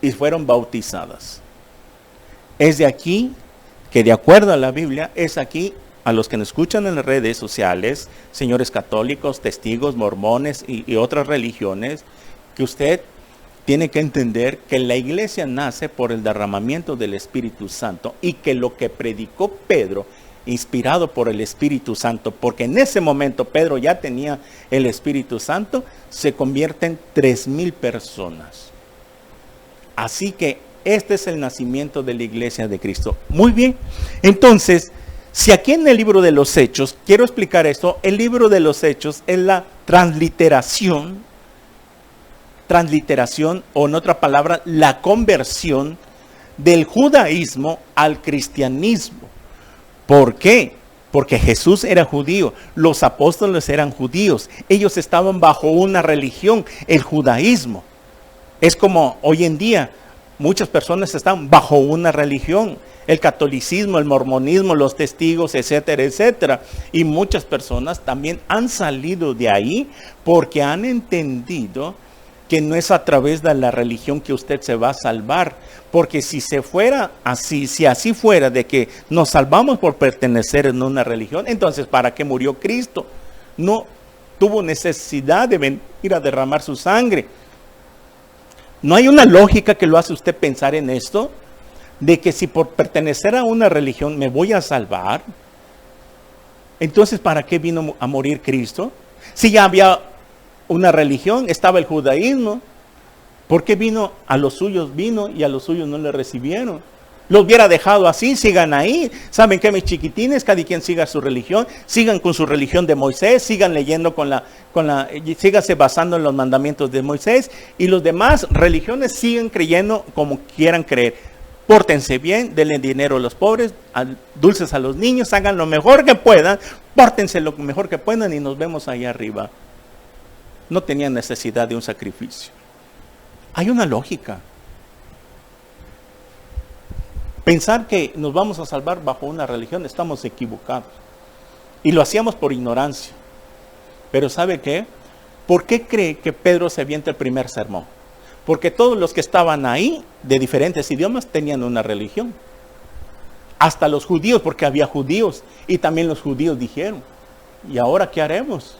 y fueron bautizadas. Es de aquí que, de acuerdo a la Biblia, es aquí, a los que nos escuchan en las redes sociales, señores católicos, testigos, mormones y otras religiones, que usted tiene que entender que la iglesia nace por el derramamiento del Espíritu Santo, y que lo que predicó Pedro, inspirado por el Espíritu Santo, porque en ese momento Pedro ya tenía el Espíritu Santo, se convierte en 3,000 personas. Así que este es el nacimiento de la iglesia de Cristo. Muy bien, entonces, si aquí en el libro de los Hechos, quiero explicar esto, el libro de los Hechos es la transliteración, o en otra palabra, la conversión del judaísmo al cristianismo. ¿Por qué? Porque Jesús era judío, los apóstoles eran judíos, ellos estaban bajo una religión, el judaísmo. Es como hoy en día, muchas personas están bajo una religión, el catolicismo, el mormonismo, los testigos, etcétera, etcétera. Y muchas personas también han salido de ahí porque han entendido que no es a través de la religión que usted se va a salvar. Porque si se fuera así, si así fuera de que nos salvamos por pertenecer en una religión, entonces ¿para qué murió Cristo? No, tuvo necesidad de venir a derramar su sangre. ¿No hay una lógica que lo hace usted pensar en esto? De que si por pertenecer a una religión me voy a salvar, entonces ¿para qué vino a morir Cristo? Si ya había una religión, estaba el judaísmo, ¿por qué vino a los suyos? Vino y a los suyos no le recibieron. Lo hubiera dejado así, sigan ahí. ¿Saben qué, mis chiquitines? Cada quien siga su religión, sigan con su religión de Moisés, sigan leyendo sígase basando en los mandamientos de Moisés, y los demás religiones siguen creyendo como quieran creer. Pórtense bien, denle dinero a los pobres, dulces a los niños, hagan lo mejor que puedan, pórtense lo mejor que puedan y nos vemos ahí arriba. No tenían necesidad de un sacrificio. Hay una lógica. Pensar que nos vamos a salvar bajo una religión, estamos equivocados. Y lo hacíamos por ignorancia. Pero ¿sabe qué? ¿Por qué cree que Pedro se avienta el primer sermón? Porque todos los que estaban ahí, de diferentes idiomas, tenían una religión. Hasta los judíos, porque había judíos. Y también los judíos dijeron, ¿y ahora qué haremos?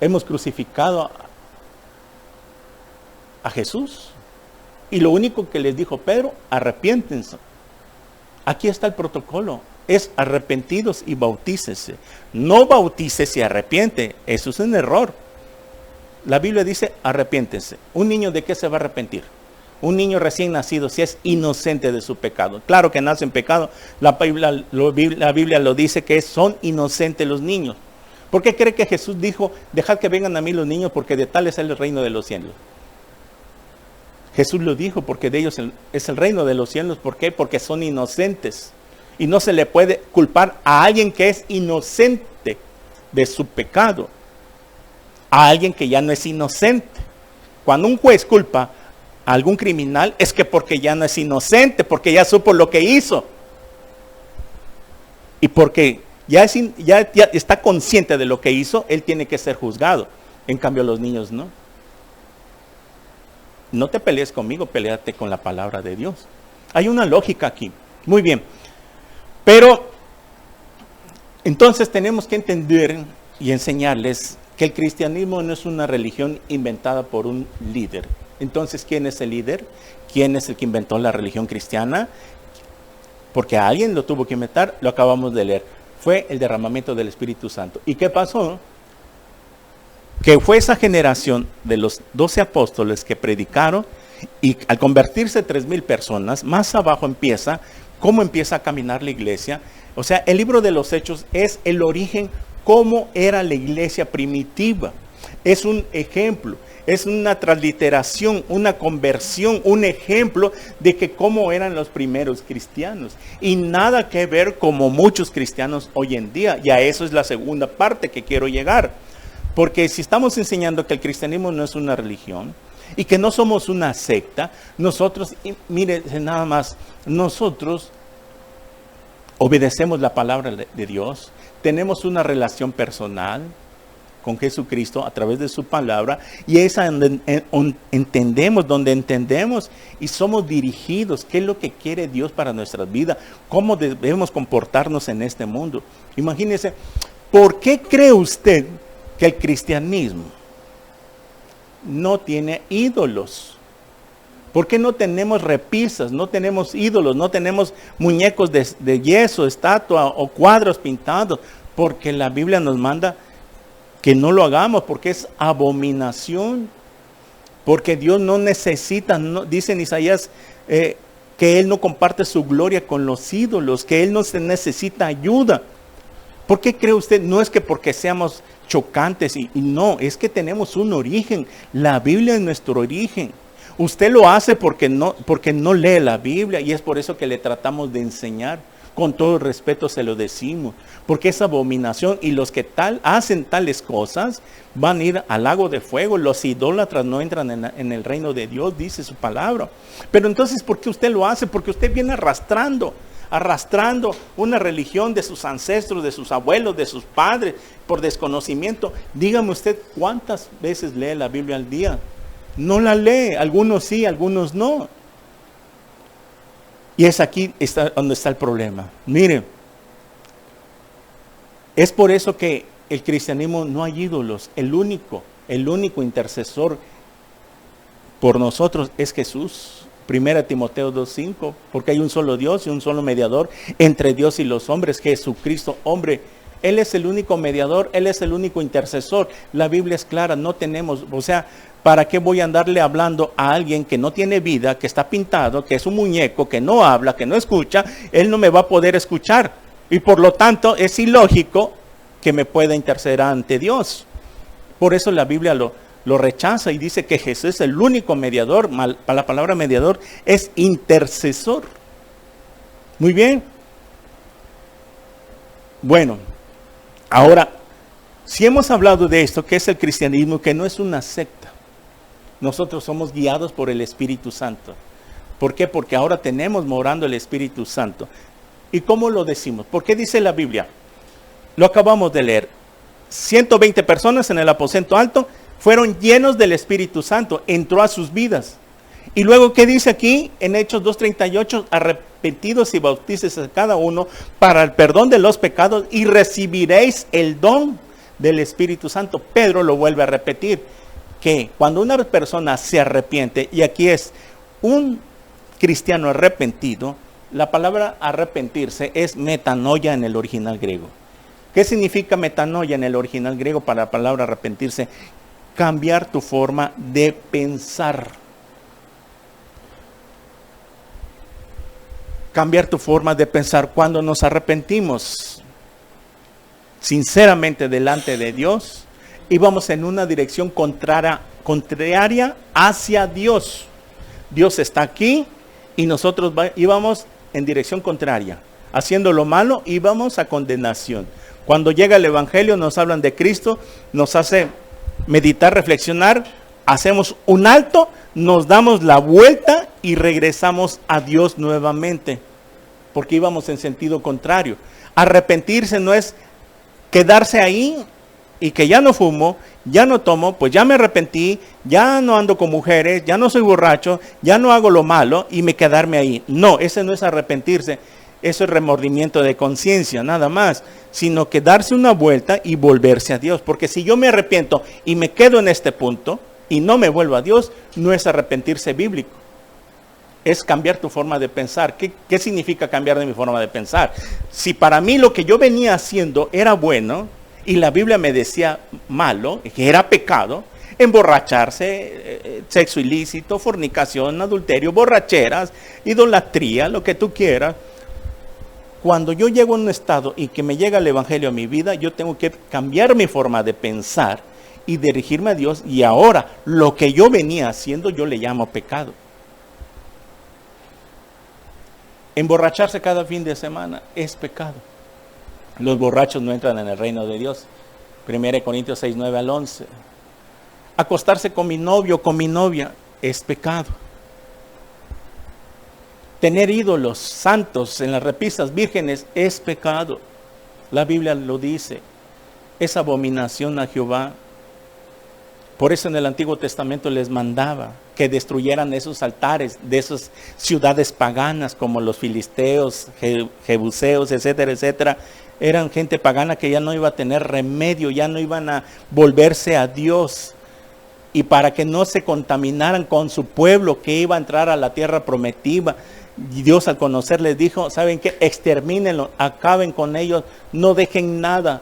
Hemos crucificado a Jesús. Y lo único que les dijo Pedro, arrepiéntense. Aquí está el protocolo, es arrepentidos y bautícese. No bautícese y arrepiente, eso es un error. La Biblia dice, arrepiéntense. ¿Un niño de qué se va a arrepentir? Un niño recién nacido, si es inocente de su pecado. Claro que nace en pecado, la Biblia lo dice que son inocentes los niños. ¿Por qué cree que Jesús dijo, dejad que vengan a mí los niños porque de tal es el reino de los cielos? Jesús lo dijo porque de ellos es el reino de los cielos. ¿Por qué? Porque son inocentes. Y no se le puede culpar a alguien que es inocente de su pecado. A alguien que ya no es inocente. Cuando un juez culpa a algún criminal es que porque ya no es inocente, porque ya supo lo que hizo. Y porque ya está consciente de lo que hizo, él tiene que ser juzgado. En cambio los niños no. No te pelees conmigo, peleate con la palabra de Dios. Hay una lógica aquí. Muy bien. Pero entonces tenemos que entender y enseñarles que el cristianismo no es una religión inventada por un líder. Entonces, ¿quién es el líder? ¿Quién es el que inventó la religión cristiana? Porque a alguien lo tuvo que inventar, lo acabamos de leer. Fue el derramamiento del Espíritu Santo. ¿Y qué pasó? Que fue esa generación de los 12 apóstoles que predicaron, y al convertirse 3,000 personas, más abajo empieza, cómo empieza a caminar la iglesia. O sea, el libro de los Hechos es el origen, cómo era la iglesia primitiva. Es un ejemplo, es una transliteración, una conversión, un ejemplo de que cómo eran los primeros cristianos. Y nada que ver como muchos cristianos hoy en día. Y a eso es la segunda parte que quiero llegar. Porque si estamos enseñando que el cristianismo no es una religión y que no somos una secta, nosotros, mire, nada más, nosotros obedecemos la palabra de Dios, tenemos una relación personal con Jesucristo a través de su palabra, y es donde entendemos y somos dirigidos, qué es lo que quiere Dios para nuestras vidas, cómo debemos comportarnos en este mundo. Imagínese, ¿por qué cree usted que el cristianismo no tiene ídolos? ¿Por qué no tenemos repisas, no tenemos ídolos, no tenemos muñecos de yeso, estatua o cuadros pintados? Porque la Biblia nos manda que no lo hagamos, porque es abominación. Porque Dios no necesita, dice en Isaías, que Él no comparte su gloria con los ídolos, que Él no se necesita ayuda. ¿Por qué cree usted? No es que porque seamos chocantes, y no, es que tenemos un origen. La Biblia es nuestro origen. Usted lo hace porque no lee la Biblia, y es por eso que le tratamos de enseñar. Con todo respeto se lo decimos, porque es abominación, y los que hacen tales cosas van a ir al lago de fuego. Los idólatras no entran en el reino de Dios, dice su palabra. Pero entonces, ¿por qué usted lo hace? Porque usted viene arrastrando una religión de sus ancestros, de sus abuelos, de sus padres, por desconocimiento. Dígame usted, ¿cuántas veces lee la Biblia al día? No la lee, algunos sí, algunos no. Y es aquí donde está el problema. Mire, es por eso que el cristianismo no hay ídolos. El único intercesor por nosotros es Jesús. 1 Timoteo 2:5, porque hay un solo Dios y un solo mediador entre Dios y los hombres, Jesucristo, hombre. Él es el único mediador, Él es el único intercesor. La Biblia es clara, no tenemos, o sea, ¿para qué voy a andarle hablando a alguien que no tiene vida, que está pintado, que es un muñeco, que no habla, que no escucha? Él no me va a poder escuchar. Y por lo tanto es ilógico que me pueda interceder ante Dios. Por eso la Biblia lo rechaza y dice que Jesús es el único mediador. La palabra mediador es intercesor. Muy bien. Bueno, ahora, si hemos hablado de esto, que es el cristianismo, que no es una secta. Nosotros somos guiados por el Espíritu Santo. ¿Por qué? Porque ahora tenemos morando el Espíritu Santo. ¿Y cómo lo decimos? ¿Por qué dice la Biblia? Lo acabamos de leer. 120 personas en el aposento alto fueron llenos del Espíritu Santo, entró a sus vidas. Y luego, ¿qué dice aquí en Hechos 2:38? Arrepentidos y bautícese a cada uno para el perdón de los pecados y recibiréis el don del Espíritu Santo. Pedro lo vuelve a repetir, que cuando una persona se arrepiente, y aquí es un cristiano arrepentido, la palabra arrepentirse es metanoia en el original griego. ¿Qué significa metanoia en el original griego para la palabra arrepentirse? Cambiar tu forma de pensar. Cambiar tu forma de pensar. Cuando nos arrepentimos sinceramente delante de Dios, íbamos en una dirección contraria hacia Dios. Dios está aquí y nosotros íbamos en dirección contraria. Haciendo lo malo, íbamos a condenación. Cuando llega el Evangelio, nos hablan de Cristo, nos hace meditar, reflexionar, hacemos un alto, nos damos la vuelta y regresamos a Dios nuevamente, porque íbamos en sentido contrario. Arrepentirse no es quedarse ahí y que ya no fumo, ya no tomo, pues ya me arrepentí, ya no ando con mujeres, ya no soy borracho, ya no hago lo malo y me quedarme ahí. No, ese no es arrepentirse. Eso es remordimiento de conciencia, nada más, sino que darse una vuelta y volverse a Dios. Porque si yo me arrepiento y me quedo en este punto y no me vuelvo a Dios, no es arrepentirse bíblico. Es cambiar tu forma de pensar. ¿Qué significa cambiar de mi forma de pensar? Si para mí lo que yo venía haciendo era bueno y la Biblia me decía malo, que era pecado, emborracharse, sexo ilícito, fornicación, adulterio, borracheras, idolatría, lo que tú quieras. Cuando yo llego a un estado y que me llega el Evangelio a mi vida, yo tengo que cambiar mi forma de pensar y dirigirme a Dios. Y ahora, lo que yo venía haciendo, yo le llamo pecado. Emborracharse cada fin de semana es pecado. Los borrachos no entran en el reino de Dios. 1 Corintios 6:9-11. Acostarse con mi novio o con mi novia es pecado. Tener ídolos santos en las repisas vírgenes es pecado. La Biblia lo dice. Es abominación a Jehová. Por eso en el Antiguo Testamento les mandaba que destruyeran esos altares de esas ciudades paganas como los filisteos, jebuseos, etcétera, etcétera. Eran gente pagana que ya no iba a tener remedio, ya no iban a volverse a Dios. Y para que no se contaminaran con su pueblo que iba a entrar a la tierra prometida, Dios al conocer les dijo, ¿saben qué? Extermínenlo, acaben con ellos, no dejen nada,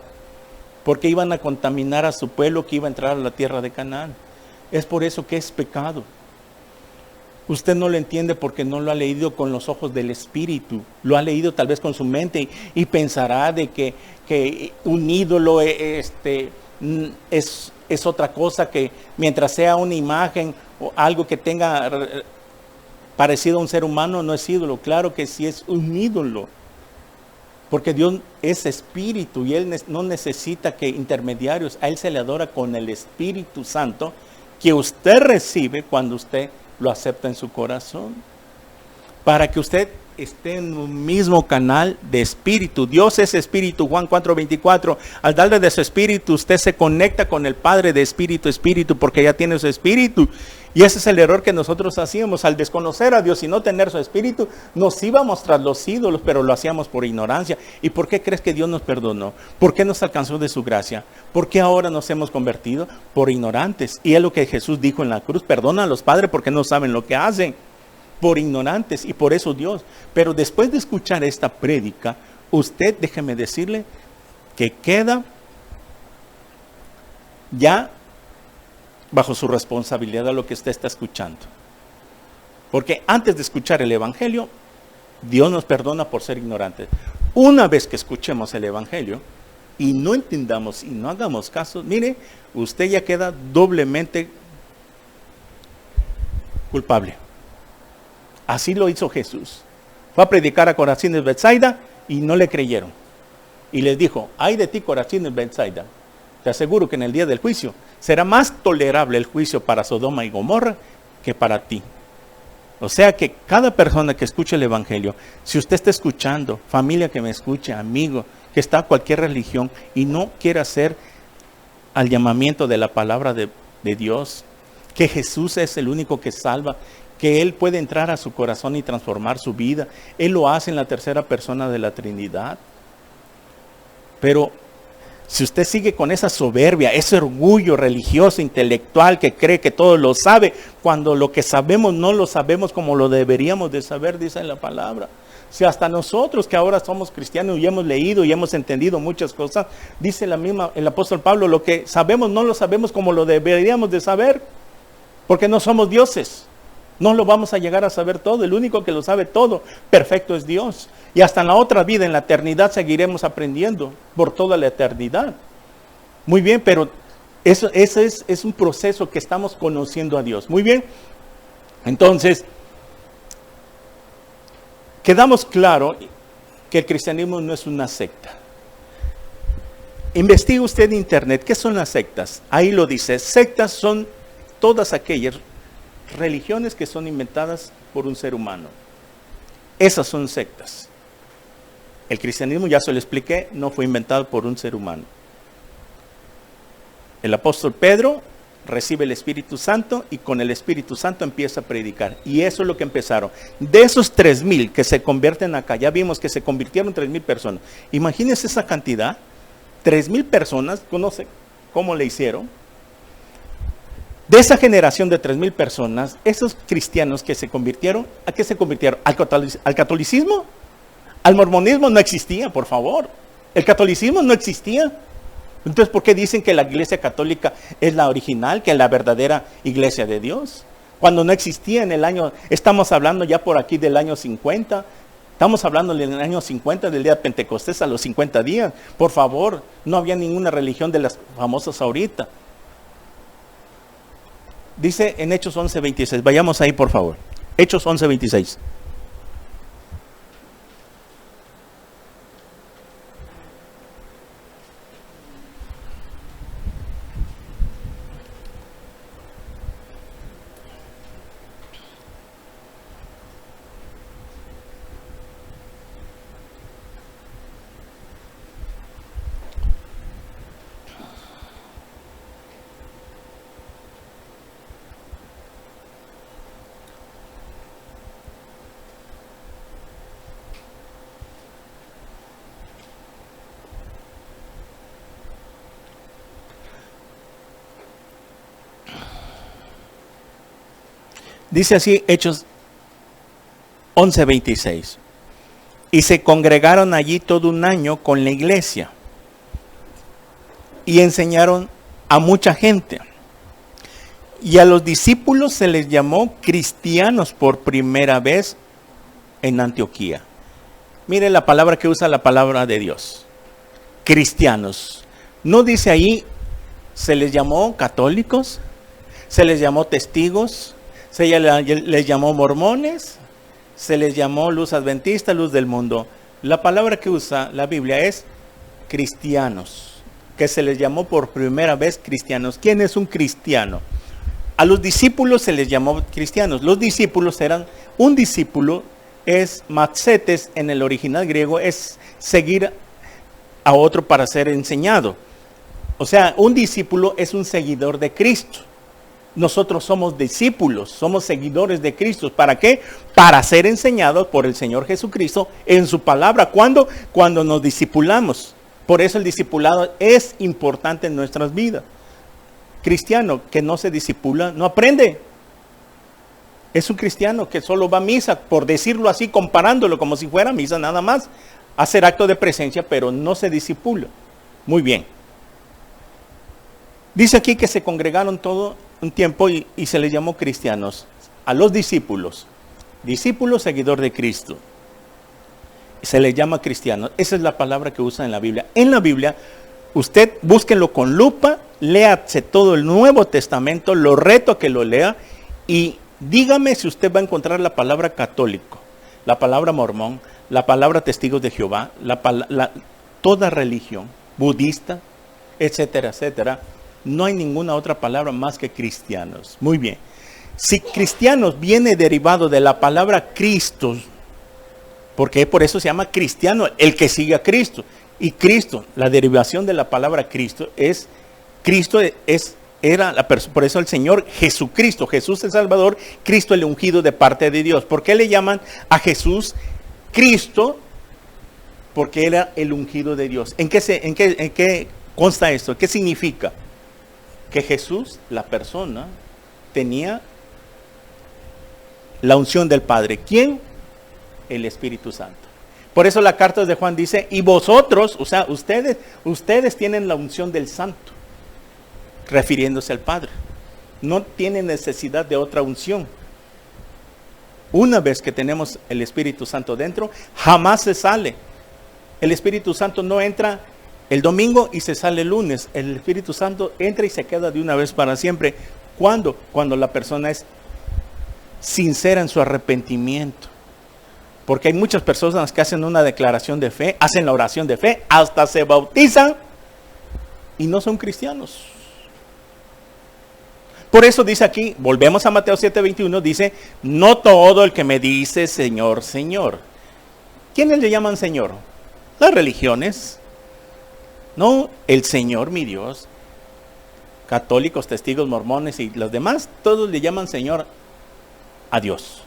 porque iban a contaminar a su pueblo que iba a entrar a la tierra de Canaán. Es por eso que es pecado. Usted no lo entiende porque no lo ha leído con los ojos del Espíritu, lo ha leído tal vez con su mente y pensará de que un ídolo es otra cosa, que mientras sea una imagen o algo que tenga parecido a un ser humano, no es ídolo. Claro que sí es un ídolo, porque Dios es espíritu y Él no necesita que intermediarios. A Él se le adora con el Espíritu Santo que usted recibe cuando usted lo acepta en su corazón. para que usted esté en un mismo canal de espíritu. Dios es espíritu, Juan 4:24. Al darle de su espíritu, usted se conecta con el Padre de espíritu, espíritu, porque ya tiene su espíritu. Y ese es el error que nosotros hacíamos al desconocer a Dios y no tener su espíritu. Nos íbamos tras los ídolos, pero lo hacíamos por ignorancia. ¿Y por qué crees que Dios nos perdonó? ¿Por qué nos alcanzó de su gracia? ¿Por qué ahora nos hemos convertido? Por ignorantes. Y es lo que Jesús dijo en la cruz: perdona a los padres porque no saben lo que hacen. Por ignorantes, y por eso Dios. Pero después de escuchar esta prédica, usted, déjeme decirle, que queda ya bajo su responsabilidad a lo que usted está escuchando. Porque antes de escuchar el Evangelio, Dios nos perdona por ser ignorantes. Una vez que escuchemos el Evangelio y no entendamos y no hagamos caso, mire, usted ya queda doblemente culpable. Así lo hizo Jesús. Fue a predicar a Corazín de Betsaida y no le creyeron. Y les dijo: ay de ti, Corazín de Betsaida, te aseguro que en el día del juicio será más tolerable el juicio para Sodoma y Gomorra que para ti. O sea que cada persona que escuche el Evangelio, si usted está escuchando, familia que me escuche, amigo, que está a cualquier religión y no quiere hacer al llamamiento de la palabra de Dios, que Jesús es el único que salva, que Él puede entrar a su corazón y transformar su vida. Él lo hace en la tercera persona de la Trinidad. Pero si usted sigue con esa soberbia, ese orgullo religioso, intelectual, que cree que todo lo sabe, cuando lo que sabemos no lo sabemos como lo deberíamos de saber, dice la palabra. Si hasta nosotros que ahora somos cristianos y hemos leído y hemos entendido muchas cosas, dice el apóstol Pablo, lo que sabemos no lo sabemos como lo deberíamos de saber, porque no somos dioses. No lo vamos a llegar a saber todo. El único que lo sabe todo perfecto es Dios. Y hasta en la otra vida, en la eternidad, seguiremos aprendiendo por toda la eternidad. Muy bien, pero eso es un proceso que estamos conociendo a Dios. Muy bien. Entonces, quedamos claro que el cristianismo no es una secta. Investigue usted en internet, ¿qué son las sectas? Ahí lo dice: sectas son todas aquellas religiones que son inventadas por un ser humano. Esas son sectas. El cristianismo, ya se lo expliqué, no fue inventado por un ser humano. El apóstol Pedro recibe el Espíritu Santo y con el Espíritu Santo empieza a predicar. Y eso es lo que empezaron. De esos 3,000 que se convierten acá, ya vimos que se convirtieron 3,000 personas. Imagínense esa cantidad, 3,000 personas, conoce cómo le hicieron. De esa generación de 3,000 personas, esos cristianos que se convirtieron, ¿a qué se convirtieron? ¿Al catolicismo? ¿Al mormonismo? No existía, por favor. El catolicismo no existía. Entonces, ¿por qué dicen que la iglesia católica es la original, que es la verdadera iglesia de Dios? Cuando no existía en el año, estamos hablando ya por aquí del año 50, estamos hablando del año 50, del día de Pentecostés, a los 50 días. Por favor, no había ninguna religión de las famosas ahorita. Dice en Hechos 11:26, vayamos ahí por favor. Hechos 11:26. Dice así Hechos 11:26. Y se congregaron allí todo un año con la iglesia y enseñaron a mucha gente. Y a los discípulos se les llamó cristianos por primera vez en Antioquía. Mire la palabra que usa la palabra de Dios. Cristianos. No dice ahí, se les llamó católicos, se les llamó testigos, se les llamó mormones, se les llamó luz adventista, luz del mundo. La palabra que usa la Biblia es cristianos, que se les llamó por primera vez cristianos. ¿Quién es un cristiano? A los discípulos se les llamó cristianos. Los discípulos eran, un discípulo es matzetes en el original griego, es seguir a otro para ser enseñado. O sea, un discípulo es un seguidor de Cristo. Nosotros somos discípulos, somos seguidores de Cristo. ¿Para qué? Para ser enseñados por el Señor Jesucristo en su palabra. ¿Cuándo? Cuando nos discipulamos. Por eso el discipulado es importante en nuestras vidas. Cristiano que no se discipula, no aprende. Es un cristiano que solo va a misa, por decirlo así, comparándolo como si fuera misa nada más. Hacer acto de presencia, pero no se discipula. Muy bien. Dice aquí que se congregaron todo un tiempo y se les llamó cristianos a los discípulos. Discípulo, seguidor de Cristo. Se les llama cristianos. Esa es la palabra que usa en la Biblia. En la Biblia, usted búsquenlo con lupa, léase todo el Nuevo Testamento, lo reto a que lo lea y dígame si usted va a encontrar la palabra católico, la palabra mormón, la palabra testigos de Jehová, toda religión, budista, etcétera, etcétera. No hay ninguna otra palabra más que cristianos. Muy bien. Si cristianos viene derivado de la palabra Cristo, porque por eso se llama cristiano, el que sigue a Cristo. Y Cristo, la derivación de la palabra Cristo es, Cristo por eso el Señor Jesucristo, Jesús el Salvador, Cristo el ungido de parte de Dios. ¿Por qué le llaman a Jesús Cristo? Porque era el ungido de Dios. ¿En qué consta esto? ¿Qué significa? Que Jesús, la persona, tenía la unción del Padre. ¿Quién? El Espíritu Santo. Por eso la carta de Juan dice, y vosotros, o sea, ustedes tienen la unción del Santo, refiriéndose al Padre. No tienen necesidad de otra unción. Una vez que tenemos el Espíritu Santo dentro, jamás se sale. El Espíritu Santo no entra el domingo y se sale el lunes. El Espíritu Santo entra y se queda de una vez para siempre. ¿Cuándo? Cuando la persona es sincera en su arrepentimiento. Porque hay muchas personas que hacen una declaración de fe, hacen la oración de fe, hasta se bautizan y no son cristianos. Por eso dice aquí, volvemos a Mateo 7:21, dice, no todo el que me dice Señor, Señor. ¿Quiénes le llaman Señor? Las religiones. No, el Señor, mi Dios. Católicos, testigos, mormones y los demás, todos le llaman Señor a Dios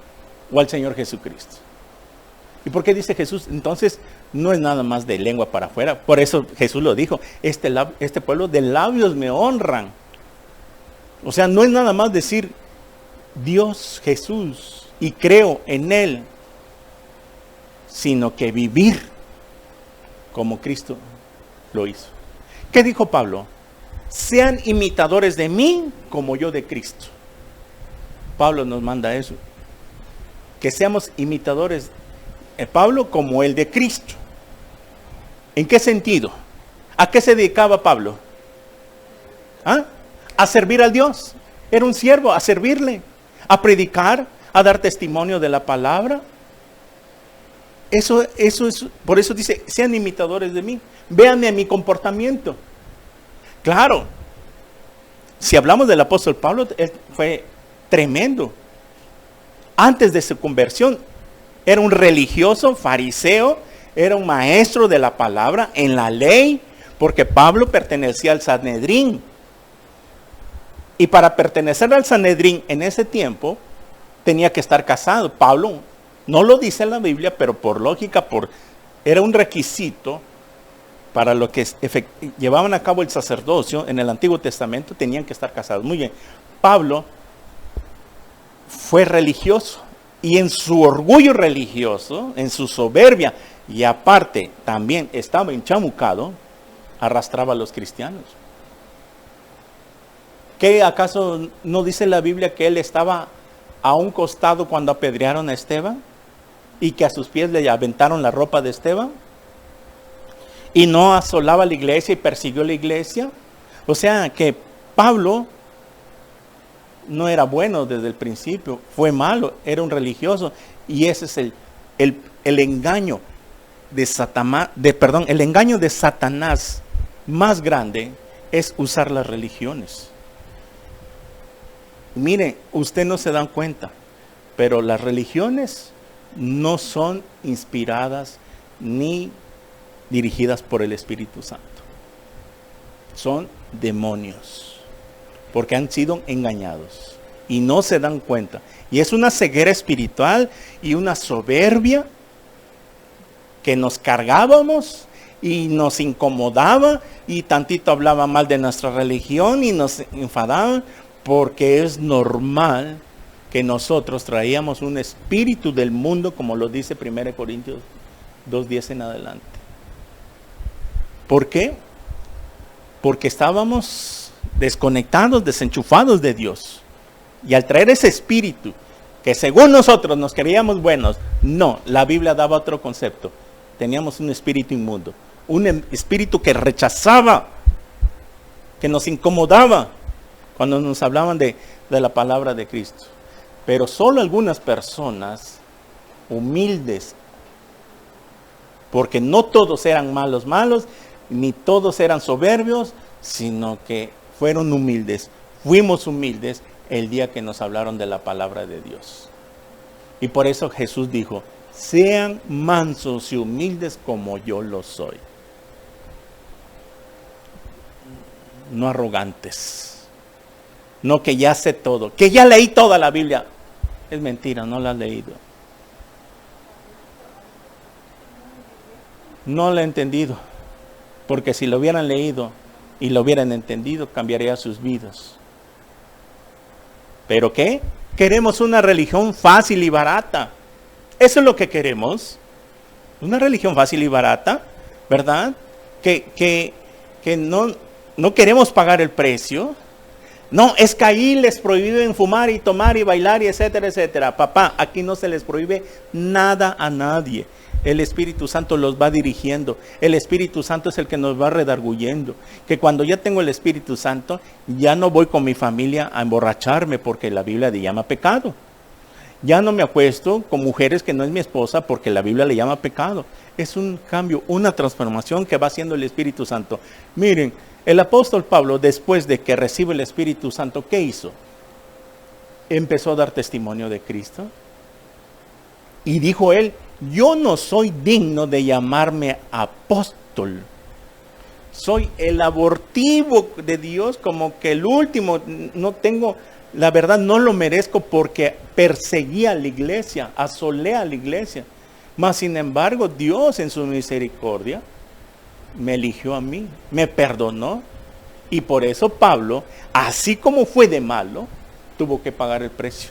o al Señor Jesucristo. ¿Y por qué dice Jesús? Entonces, no es nada más de lengua para afuera. Por eso Jesús lo dijo, este pueblo de labios me honran. O sea, no es nada más decir Dios, Jesús, y creo en Él, sino que vivir como Cristo lo hizo. ¿Qué dijo Pablo? Sean imitadores de mí como yo de Cristo. Pablo nos manda eso. Que seamos imitadores de Pablo como el de Cristo. ¿En qué sentido? ¿A qué se dedicaba Pablo? ¿Ah? A servir a Dios. Era un siervo, a servirle, a predicar, a dar testimonio de la palabra. Eso es, por eso dice, sean imitadores de mí. Véanme mi comportamiento. Claro, si hablamos del apóstol Pablo, él fue tremendo. Antes de su conversión, era un religioso, fariseo, era un maestro de la palabra en la ley, porque Pablo pertenecía al Sanedrín. Y para pertenecer al Sanedrín en ese tiempo, tenía que estar casado. Pablo no lo dice en la Biblia, pero por lógica, era un requisito para lo que llevaban a cabo el sacerdocio en el Antiguo Testamento, tenían que estar casados. Muy bien, Pablo fue religioso y en su orgullo religioso, en su soberbia, y aparte también estaba enchamucado, arrastraba a los cristianos. ¿Qué acaso no dice la Biblia que él estaba a un costado cuando apedrearon a Esteban? Y que a sus pies le aventaron la ropa de Esteban. Y no asolaba la iglesia y persiguió la iglesia. O sea que Pablo no era bueno desde el principio, fue malo, era un religioso. Y ese es el engaño de Satanás, el engaño de Satanás más grande es usar las religiones. Mire, usted no se dan cuenta, pero las religiones no son inspiradas ni dirigidas por el Espíritu Santo. Son demonios, porque han sido engañados y no se dan cuenta. Y es una ceguera espiritual y una soberbia que nos cargábamos y nos incomodaba y tantito hablaba mal de nuestra religión y nos enfadaba, porque es normal que nosotros traíamos un espíritu del mundo, como lo dice 1 Corintios 2:10 en adelante. ¿Por qué? Porque estábamos desconectados, desenchufados de Dios. Y al traer ese espíritu, que según nosotros nos creíamos buenos, no, la Biblia daba otro concepto. Teníamos un espíritu inmundo, un espíritu que rechazaba, que nos incomodaba cuando nos hablaban de la palabra de Cristo. Pero solo algunas personas humildes, porque no todos eran malos, ni todos eran soberbios, sino que fueron humildes. Fuimos humildes el día que nos hablaron de la palabra de Dios. Y por eso Jesús dijo, sean mansos y humildes como yo lo soy. No arrogantes. No que ya sé todo, que ya leí toda la Biblia. Es mentira, no la has leído. No la he entendido. Porque si lo hubieran leído y lo hubieran entendido, cambiaría sus vidas. ¿Pero qué? Queremos una religión fácil y barata. Eso es lo que queremos. Una religión fácil y barata, ¿verdad? Que no queremos pagar el precio. No, es que ahí les prohíben fumar y tomar y bailar y etcétera, etcétera. Papá, aquí no se les prohíbe nada a nadie. El Espíritu Santo los va dirigiendo. El Espíritu Santo es el que nos va redarguyendo. Que cuando ya tengo el Espíritu Santo, ya no voy con mi familia a emborracharme, porque la Biblia le llama pecado. Ya no me acuesto con mujeres que no es mi esposa, porque la Biblia le llama pecado. Es un cambio, una transformación que va haciendo el Espíritu Santo. Miren, el apóstol Pablo, después de que recibe el Espíritu Santo, ¿qué hizo? Empezó a dar testimonio de Cristo. Y dijo él, yo no soy digno de llamarme apóstol. Soy el abortivo de Dios, como que el último. No tengo, la verdad no lo merezco, porque perseguí a la iglesia, asolé a la iglesia. Mas sin embargo, Dios en su misericordia me eligió a mí, me perdonó. Y por eso Pablo, así como fue de malo, tuvo que pagar el precio.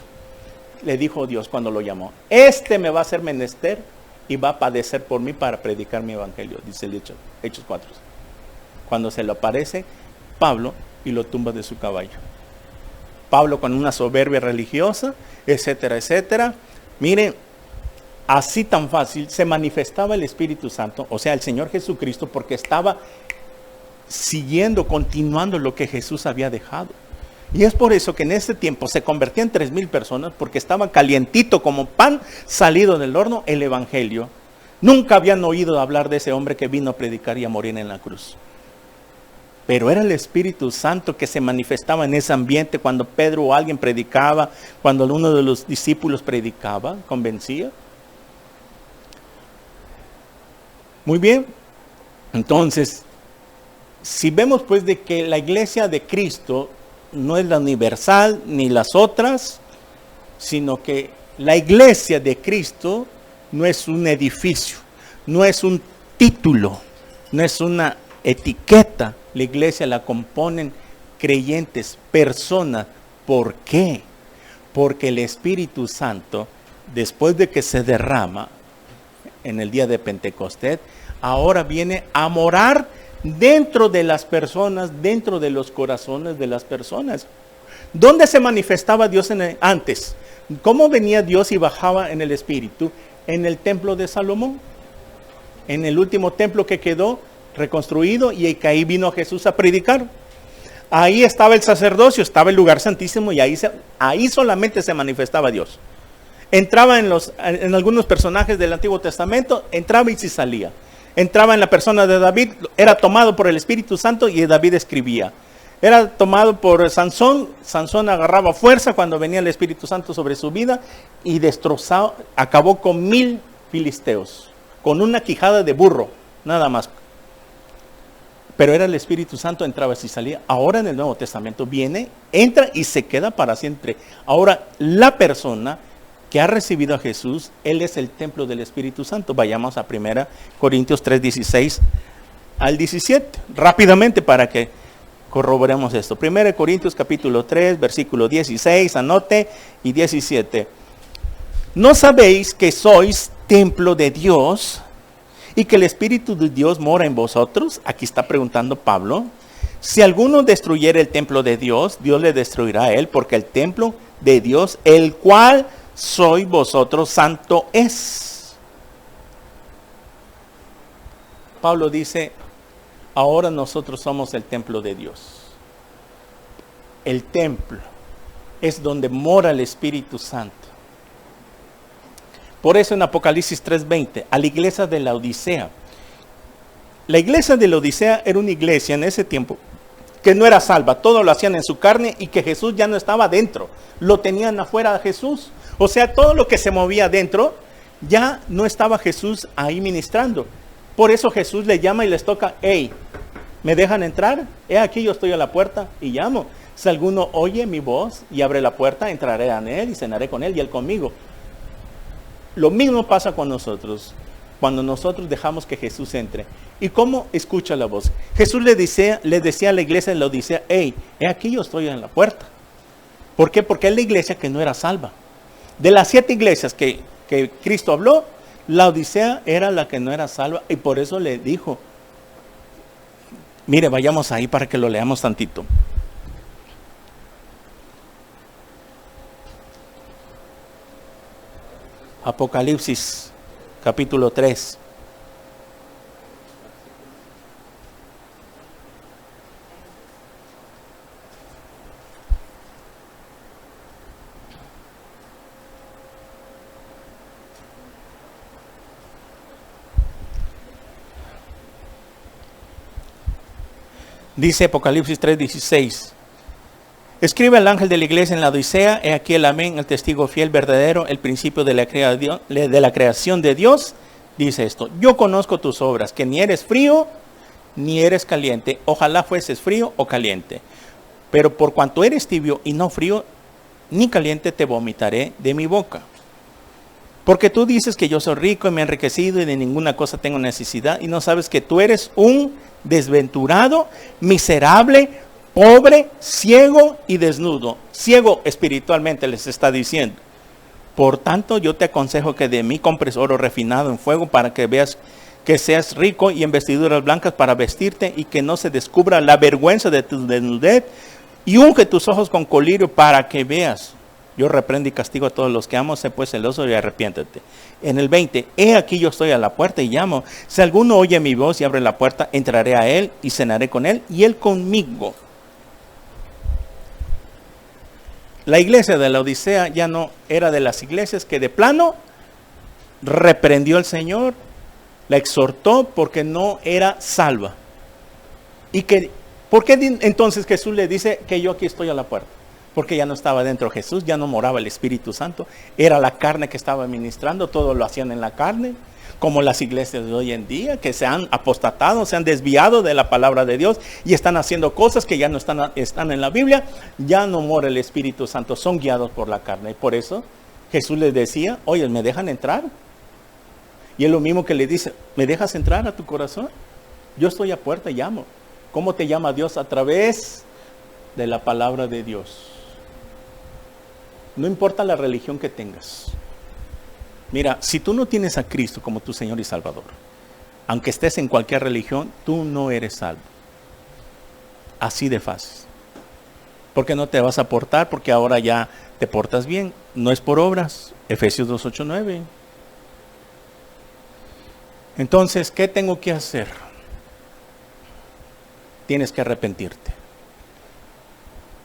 Le dijo Dios cuando lo llamó, me va a ser menester y va a padecer por mí para predicar mi evangelio, dice el Hechos 4. Cuando se le aparece Pablo y lo tumba de su caballo. Pablo con una soberbia religiosa, etcétera, etcétera. Miren, así tan fácil se manifestaba el Espíritu Santo, o sea, el Señor Jesucristo, porque estaba siguiendo, continuando lo que Jesús había dejado. Y es por eso que en ese tiempo se convertían 3,000 personas, porque estaba calientito como pan salido del horno el evangelio. Nunca habían oído hablar de ese hombre que vino a predicar y a morir en la cruz. Pero era el Espíritu Santo que se manifestaba en ese ambiente cuando Pedro o alguien predicaba, cuando uno de los discípulos predicaba, convencía. Muy bien. Entonces, si vemos pues de que la iglesia de Cristo no es la universal ni las otras, sino que la iglesia de Cristo no es un edificio, no es un título, no es una etiqueta. La iglesia la componen creyentes, personas. ¿Por qué? Porque el Espíritu Santo, después de que se derrama en el día de Pentecostés, ahora viene a morar dentro de las personas, dentro de los corazones de las personas. ¿Dónde se manifestaba Dios antes? ¿Cómo venía Dios y bajaba en el Espíritu? En el templo de Salomón, en el último templo que quedó reconstruido, y que ahí vino Jesús a predicar. Ahí estaba el sacerdocio, estaba el lugar santísimo, y ahí solamente se manifestaba Dios. Entraba en algunos personajes del Antiguo Testamento, entraba y se salía. Entraba en la persona de David, era tomado por el Espíritu Santo y David escribía. Era tomado por Sansón. Sansón agarraba fuerza cuando venía el Espíritu Santo sobre su vida y destrozó, acabó con 1000 filisteos, con una quijada de burro, nada más. Pero era el Espíritu Santo, entraba y salía. Ahora en el Nuevo Testamento viene, entra y se queda para siempre. Ahora la persona que ha recibido a Jesús, él es el templo del Espíritu Santo. Vayamos a 1 Corintios 3, 16 al 17, rápidamente para que corroboremos esto. 1 Corintios capítulo 3, versículo 16, anote, y 17. ¿No sabéis que sois templo de Dios y que el Espíritu de Dios mora en vosotros? Aquí está preguntando Pablo. Si alguno destruyera el templo de Dios, Dios le destruirá a él, porque el templo de Dios, el cual sois vosotros, santo es. Pablo dice, ahora nosotros somos el templo de Dios. El templo es donde mora el Espíritu Santo. Por eso en Apocalipsis 3:20, a la iglesia de la Odisea. La iglesia de la Odisea era una iglesia en ese tiempo que no era salva, todo lo hacían en su carne y que Jesús ya no estaba dentro, lo tenían afuera de Jesús. O sea, todo lo que se movía dentro, ya no estaba Jesús ahí ministrando. Por eso Jesús le llama y les toca, hey, ¿me dejan entrar? He aquí yo estoy a la puerta y llamo. Si alguno oye mi voz y abre la puerta, entraré a él y cenaré con él y él conmigo. Lo mismo pasa con nosotros, cuando nosotros dejamos que Jesús entre. ¿Y cómo escucha la voz? Jesús le decía a la iglesia de la Odisea, hey, he aquí yo estoy en la puerta. ¿Por qué? Porque es la iglesia que no era salva. De las 7 iglesias que Cristo habló, la Odisea era la que no era salva y por eso le dijo, mire, vayamos ahí para que lo leamos tantito. Apocalipsis, capítulo 3. Dice Apocalipsis 3:16. Escribe al ángel de la iglesia en la Odisea, he aquí el amén, el testigo fiel, verdadero, el principio de la creación de Dios. Dice esto, yo conozco tus obras, que ni eres frío, ni eres caliente. Ojalá fueses frío o caliente. Pero por cuanto eres tibio y no frío, ni caliente, te vomitaré de mi boca. Porque tú dices que yo soy rico y me he enriquecido y de ninguna cosa tengo necesidad, y no sabes que tú eres un desventurado, miserable, pobre, ciego y desnudo. Ciego espiritualmente les está diciendo. Por tanto, yo te aconsejo que de mí compres oro refinado en fuego para que veas que seas rico, y en vestiduras blancas para vestirte y que no se descubra la vergüenza de tu desnudez, y unge tus ojos con colirio para que veas. Yo reprendo y castigo a todos los que amo, sé pues celoso y arrepiéntete. En el 20, he aquí yo estoy a la puerta y llamo. Si alguno oye mi voz y abre la puerta, entraré a él y cenaré con él y él conmigo. La iglesia de la Odisea ya no era de las iglesias que de plano reprendió al Señor, la exhortó porque no era salva. ¿Por qué entonces Jesús le dice que yo aquí estoy a la puerta? Porque ya no estaba dentro Jesús, ya no moraba el Espíritu Santo, era la carne que estaba ministrando, todo lo hacían en la carne, como las iglesias de hoy en día, que se han apostatado, se han desviado de la palabra de Dios y están haciendo cosas que ya no están en la Biblia. Ya no mora el Espíritu Santo, son guiados por la carne. Y por eso Jesús les decía, oye, ¿me dejan entrar? Y es lo mismo que le dice, ¿me dejas entrar a tu corazón? Yo estoy a puerta y llamo. ¿Cómo te llama Dios? A través de la palabra de Dios. No importa la religión que tengas. Mira, si tú no tienes a Cristo como tu Señor y Salvador, aunque estés en cualquier religión, tú no eres salvo. Así de fácil. Porque no te vas a portar, porque ahora ya te portas bien. No es por obras. Efesios 2, 8, 9. Entonces, ¿qué tengo que hacer? Tienes que arrepentirte.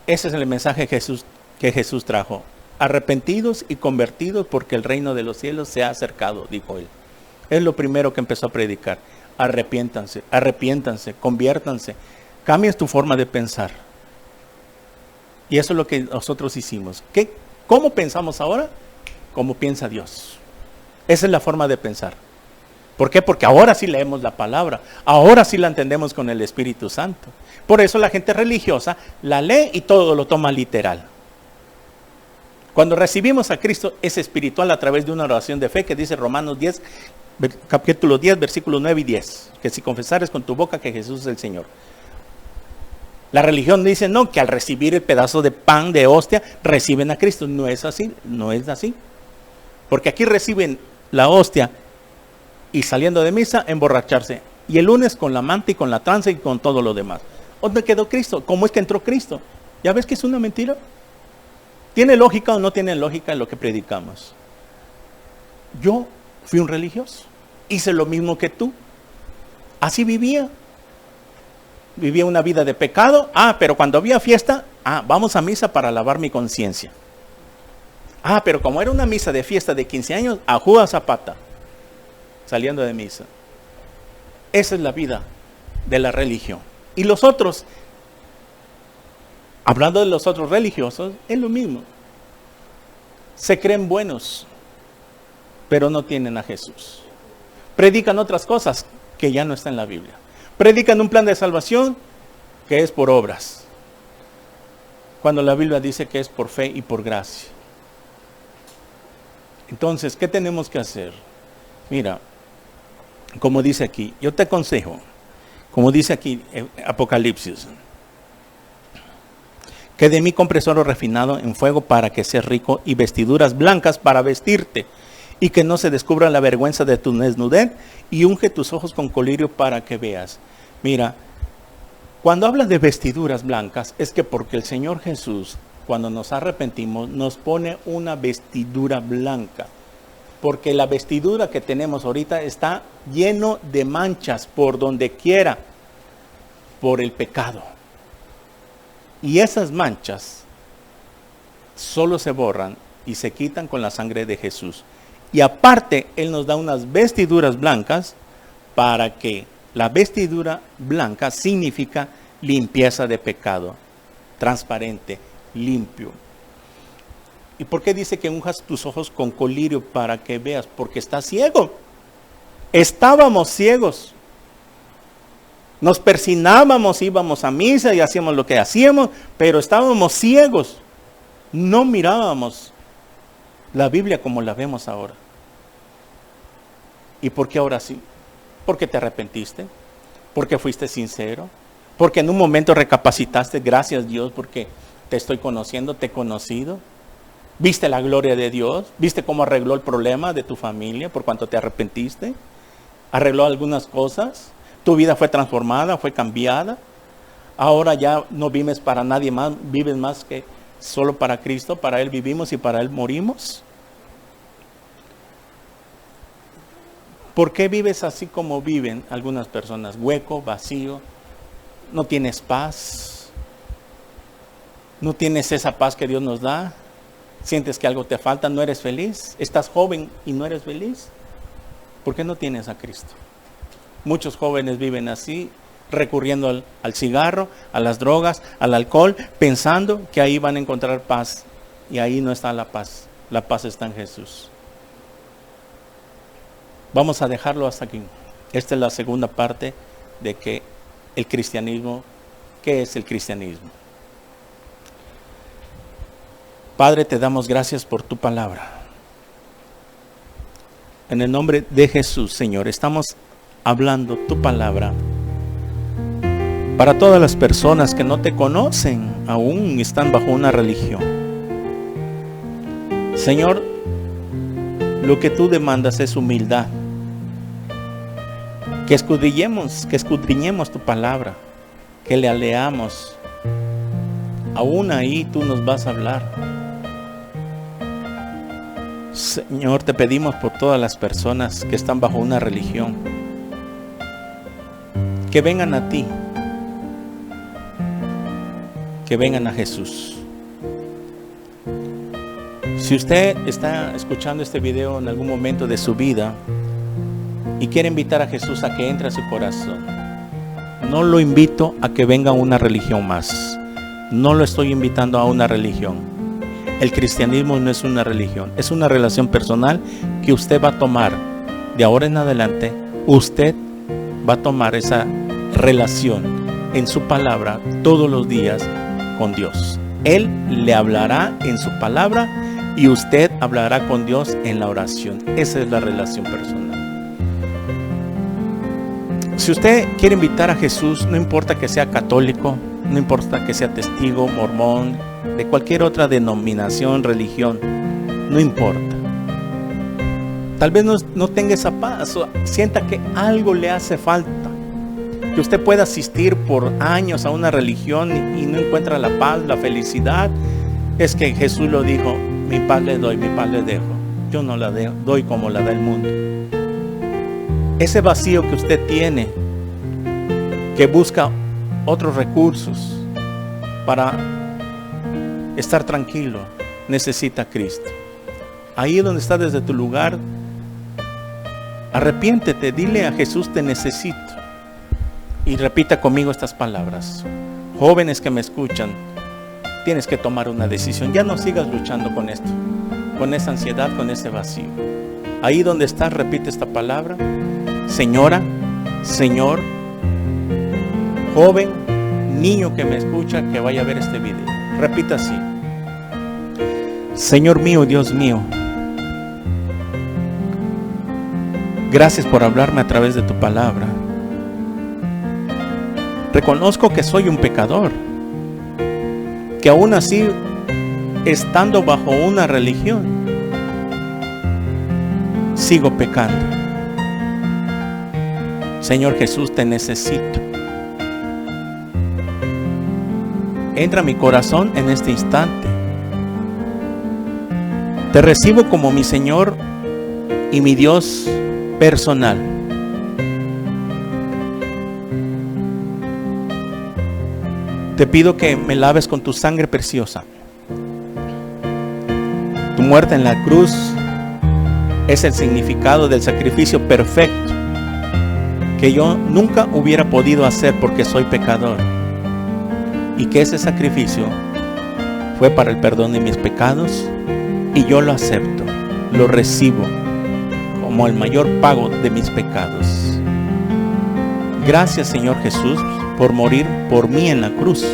Ese es el mensaje que Jesús trajo. Arrepentidos y convertidos porque el reino de los cielos se ha acercado, dijo él. Es lo primero que empezó a predicar. Arrepiéntanse, conviértanse, cambien tu forma de pensar. Y eso es lo que nosotros hicimos. ¿Cómo pensamos ahora? Como piensa Dios. Esa es la forma de pensar. ¿Por qué? Porque ahora sí leemos la palabra, ahora sí la entendemos con el Espíritu Santo. Por eso la gente religiosa la lee y todo lo toma literal. Cuando recibimos a Cristo es espiritual a través de una oración de fe que dice Romanos 10, capítulo 10, versículos 9 y 10, que si confesares con tu boca que Jesús es el Señor. La religión dice no, que al recibir el pedazo de pan, de hostia, reciben a Cristo. No es así, no es así. Porque aquí reciben la hostia y saliendo de misa, emborracharse. Y el lunes con la manta y con la tranza y con todo lo demás. ¿Dónde quedó Cristo? ¿Cómo es que entró Cristo? ¿Ya ves que es una mentira? ¿Tiene lógica o no tiene lógica en lo que predicamos? Yo fui un religioso. Hice lo mismo que tú. Así vivía. Vivía una vida de pecado. Pero cuando había fiesta, vamos a misa para lavar mi conciencia. Pero como era una misa de fiesta de 15 años, ajuda Zapata, saliendo de misa. Esa es la vida de la religión. Y los otros, hablando de los otros religiosos, es lo mismo. Se creen buenos, pero no tienen a Jesús. Predican otras cosas que ya no están en la Biblia. Predican un plan de salvación que es por obras, cuando la Biblia dice que es por fe y por gracia. Entonces, ¿qué tenemos que hacer? Mira, como dice aquí, yo te aconsejo, como dice aquí Apocalipsis, que de mí compres oro refinado en fuego para que seas rico y vestiduras blancas para vestirte y que no se descubra la vergüenza de tu desnudez y unge tus ojos con colirio para que veas. Mira, cuando habla de vestiduras blancas es que porque el Señor Jesús, cuando nos arrepentimos, nos pone una vestidura blanca. Porque la vestidura que tenemos ahorita está lleno de manchas por donde quiera, por el pecado. Y esas manchas solo se borran y se quitan con la sangre de Jesús. Y aparte, Él nos da unas vestiduras blancas para que la vestidura blanca significa limpieza de pecado, transparente, limpio. ¿Y por qué dice que unjas tus ojos con colirio para que veas? Porque estás ciego. Estábamos ciegos. Nos persinábamos, íbamos a misa y hacíamos lo que hacíamos, pero estábamos ciegos. No mirábamos la Biblia como la vemos ahora. ¿Y por qué ahora sí? Porque te arrepentiste, porque fuiste sincero, porque en un momento recapacitaste, gracias Dios, porque te estoy conociendo, te he conocido. ¿Viste la gloria de Dios? ¿Viste cómo arregló el problema de tu familia por cuanto te arrepentiste? ¿Arregló algunas cosas? ¿Tu vida fue transformada, fue cambiada? Ahora ya no vives para nadie más, vives más que solo para Cristo, para Él vivimos y para Él morimos. ¿Por qué vives así como viven algunas personas? Hueco, vacío, no tienes paz, no tienes esa paz que Dios nos da. ¿Sientes que algo te falta? ¿No eres feliz? ¿Estás joven y no eres feliz? ¿Por qué no tienes a Cristo? Muchos jóvenes viven así, recurriendo al cigarro, a las drogas, al alcohol, pensando que ahí van a encontrar paz. Y ahí no está la paz. La paz está en Jesús. Vamos a dejarlo hasta aquí. Esta es la segunda parte de que el cristianismo, ¿qué es el cristianismo? Padre, te damos gracias por tu palabra. En el nombre de Jesús, Señor, estamos hablando tu palabra para todas las personas que no te conocen, aún están bajo una religión. Señor, lo que tú demandas es humildad. Que escudriñemos tu palabra, que le leamos. Aún ahí tú nos vas a hablar. Señor, te pedimos por todas las personas que están bajo una religión, que vengan a ti, que vengan a Jesús. Si usted está escuchando este video en algún momento de su vida y quiere invitar a Jesús a que entre a su corazón, no lo invito a que venga a una religión más. No lo estoy invitando a una religión. El cristianismo no es una religión, es una relación personal que usted va a tomar. De ahora en adelante, usted va a tomar esa relación en su palabra todos los días con Dios. Él le hablará en su palabra y usted hablará con Dios en la oración. Esa es la relación personal. Si usted quiere invitar a Jesús, no importa que sea católico, no importa que sea testigo, mormón, de cualquier otra denominación, religión, no importa. Tal vez no tenga esa paz, o sienta que algo le hace falta, que usted pueda asistir por años a una religión y no encuentra la paz, la felicidad. Es que Jesús lo dijo: mi paz le doy, mi paz le dejo. Yo no la doy como la da el mundo. Ese vacío que usted tiene, que busca otros recursos para estar tranquilo, necesita a Cristo. Ahí donde está, desde tu lugar, arrepiéntete, dile a Jesús: te necesito. Y repita conmigo estas palabras. Jóvenes que me escuchan, tienes que tomar una decisión. Ya no sigas luchando con esto, con esa ansiedad, con ese vacío. Ahí donde estás, repite esta palabra. Señora, Señor, joven, niño que me escucha, que vaya a ver este video, repita así: Señor mío, Dios mío, gracias por hablarme a través de tu palabra. Reconozco que soy un pecador, que aún así, estando bajo una religión, sigo pecando. Señor Jesús, te necesito. Entra a mi corazón en este instante. Te recibo como mi Señor y mi Dios personal. Te pido que me laves con tu sangre preciosa. Tu muerte en la cruz es el significado del sacrificio perfecto que yo nunca hubiera podido hacer porque soy pecador. Y que ese sacrificio fue para el perdón de mis pecados, y yo lo acepto, lo recibo como el mayor pago de mis pecados. Gracias, Señor Jesús, por morir por mí en la cruz.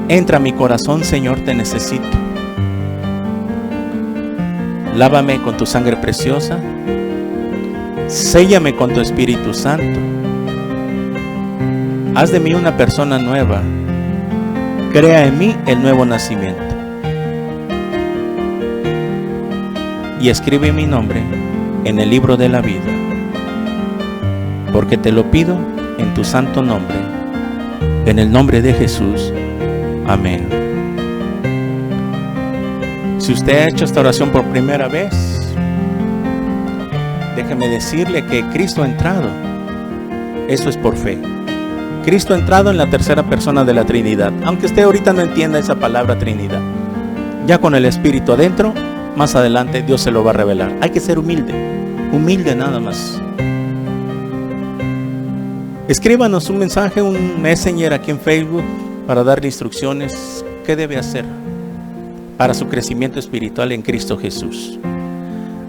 Entra a mi corazón, Señor, te necesito. Lávame con tu sangre preciosa. Séllame con tu Espíritu Santo. Haz de mí una persona nueva. Crea en mí el nuevo nacimiento. Y escribe mi nombre en el libro de la vida. Porque te lo pido en tu santo nombre, en el nombre de Jesús. Amén. Si usted ha hecho esta oración por primera vez, déjeme decirle que Cristo ha entrado. Eso es por fe. Cristo ha entrado en la tercera persona de la Trinidad. Aunque usted ahorita no entienda esa palabra Trinidad, ya con el Espíritu adentro, más adelante Dios se lo va a revelar. Hay que ser humilde, humilde nada más. Escríbanos un mensaje, un messenger aquí en Facebook, para darle instrucciones qué debe hacer para su crecimiento espiritual en Cristo Jesús.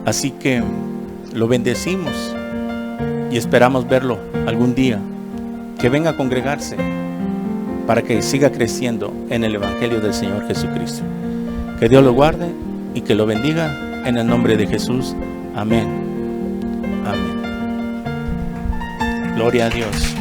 Así que lo bendecimos y esperamos verlo algún día, que venga a congregarse para que siga creciendo en el Evangelio del Señor Jesucristo. Que Dios lo guarde y que lo bendiga en el nombre de Jesús. Amén. Amén. Gloria a Dios.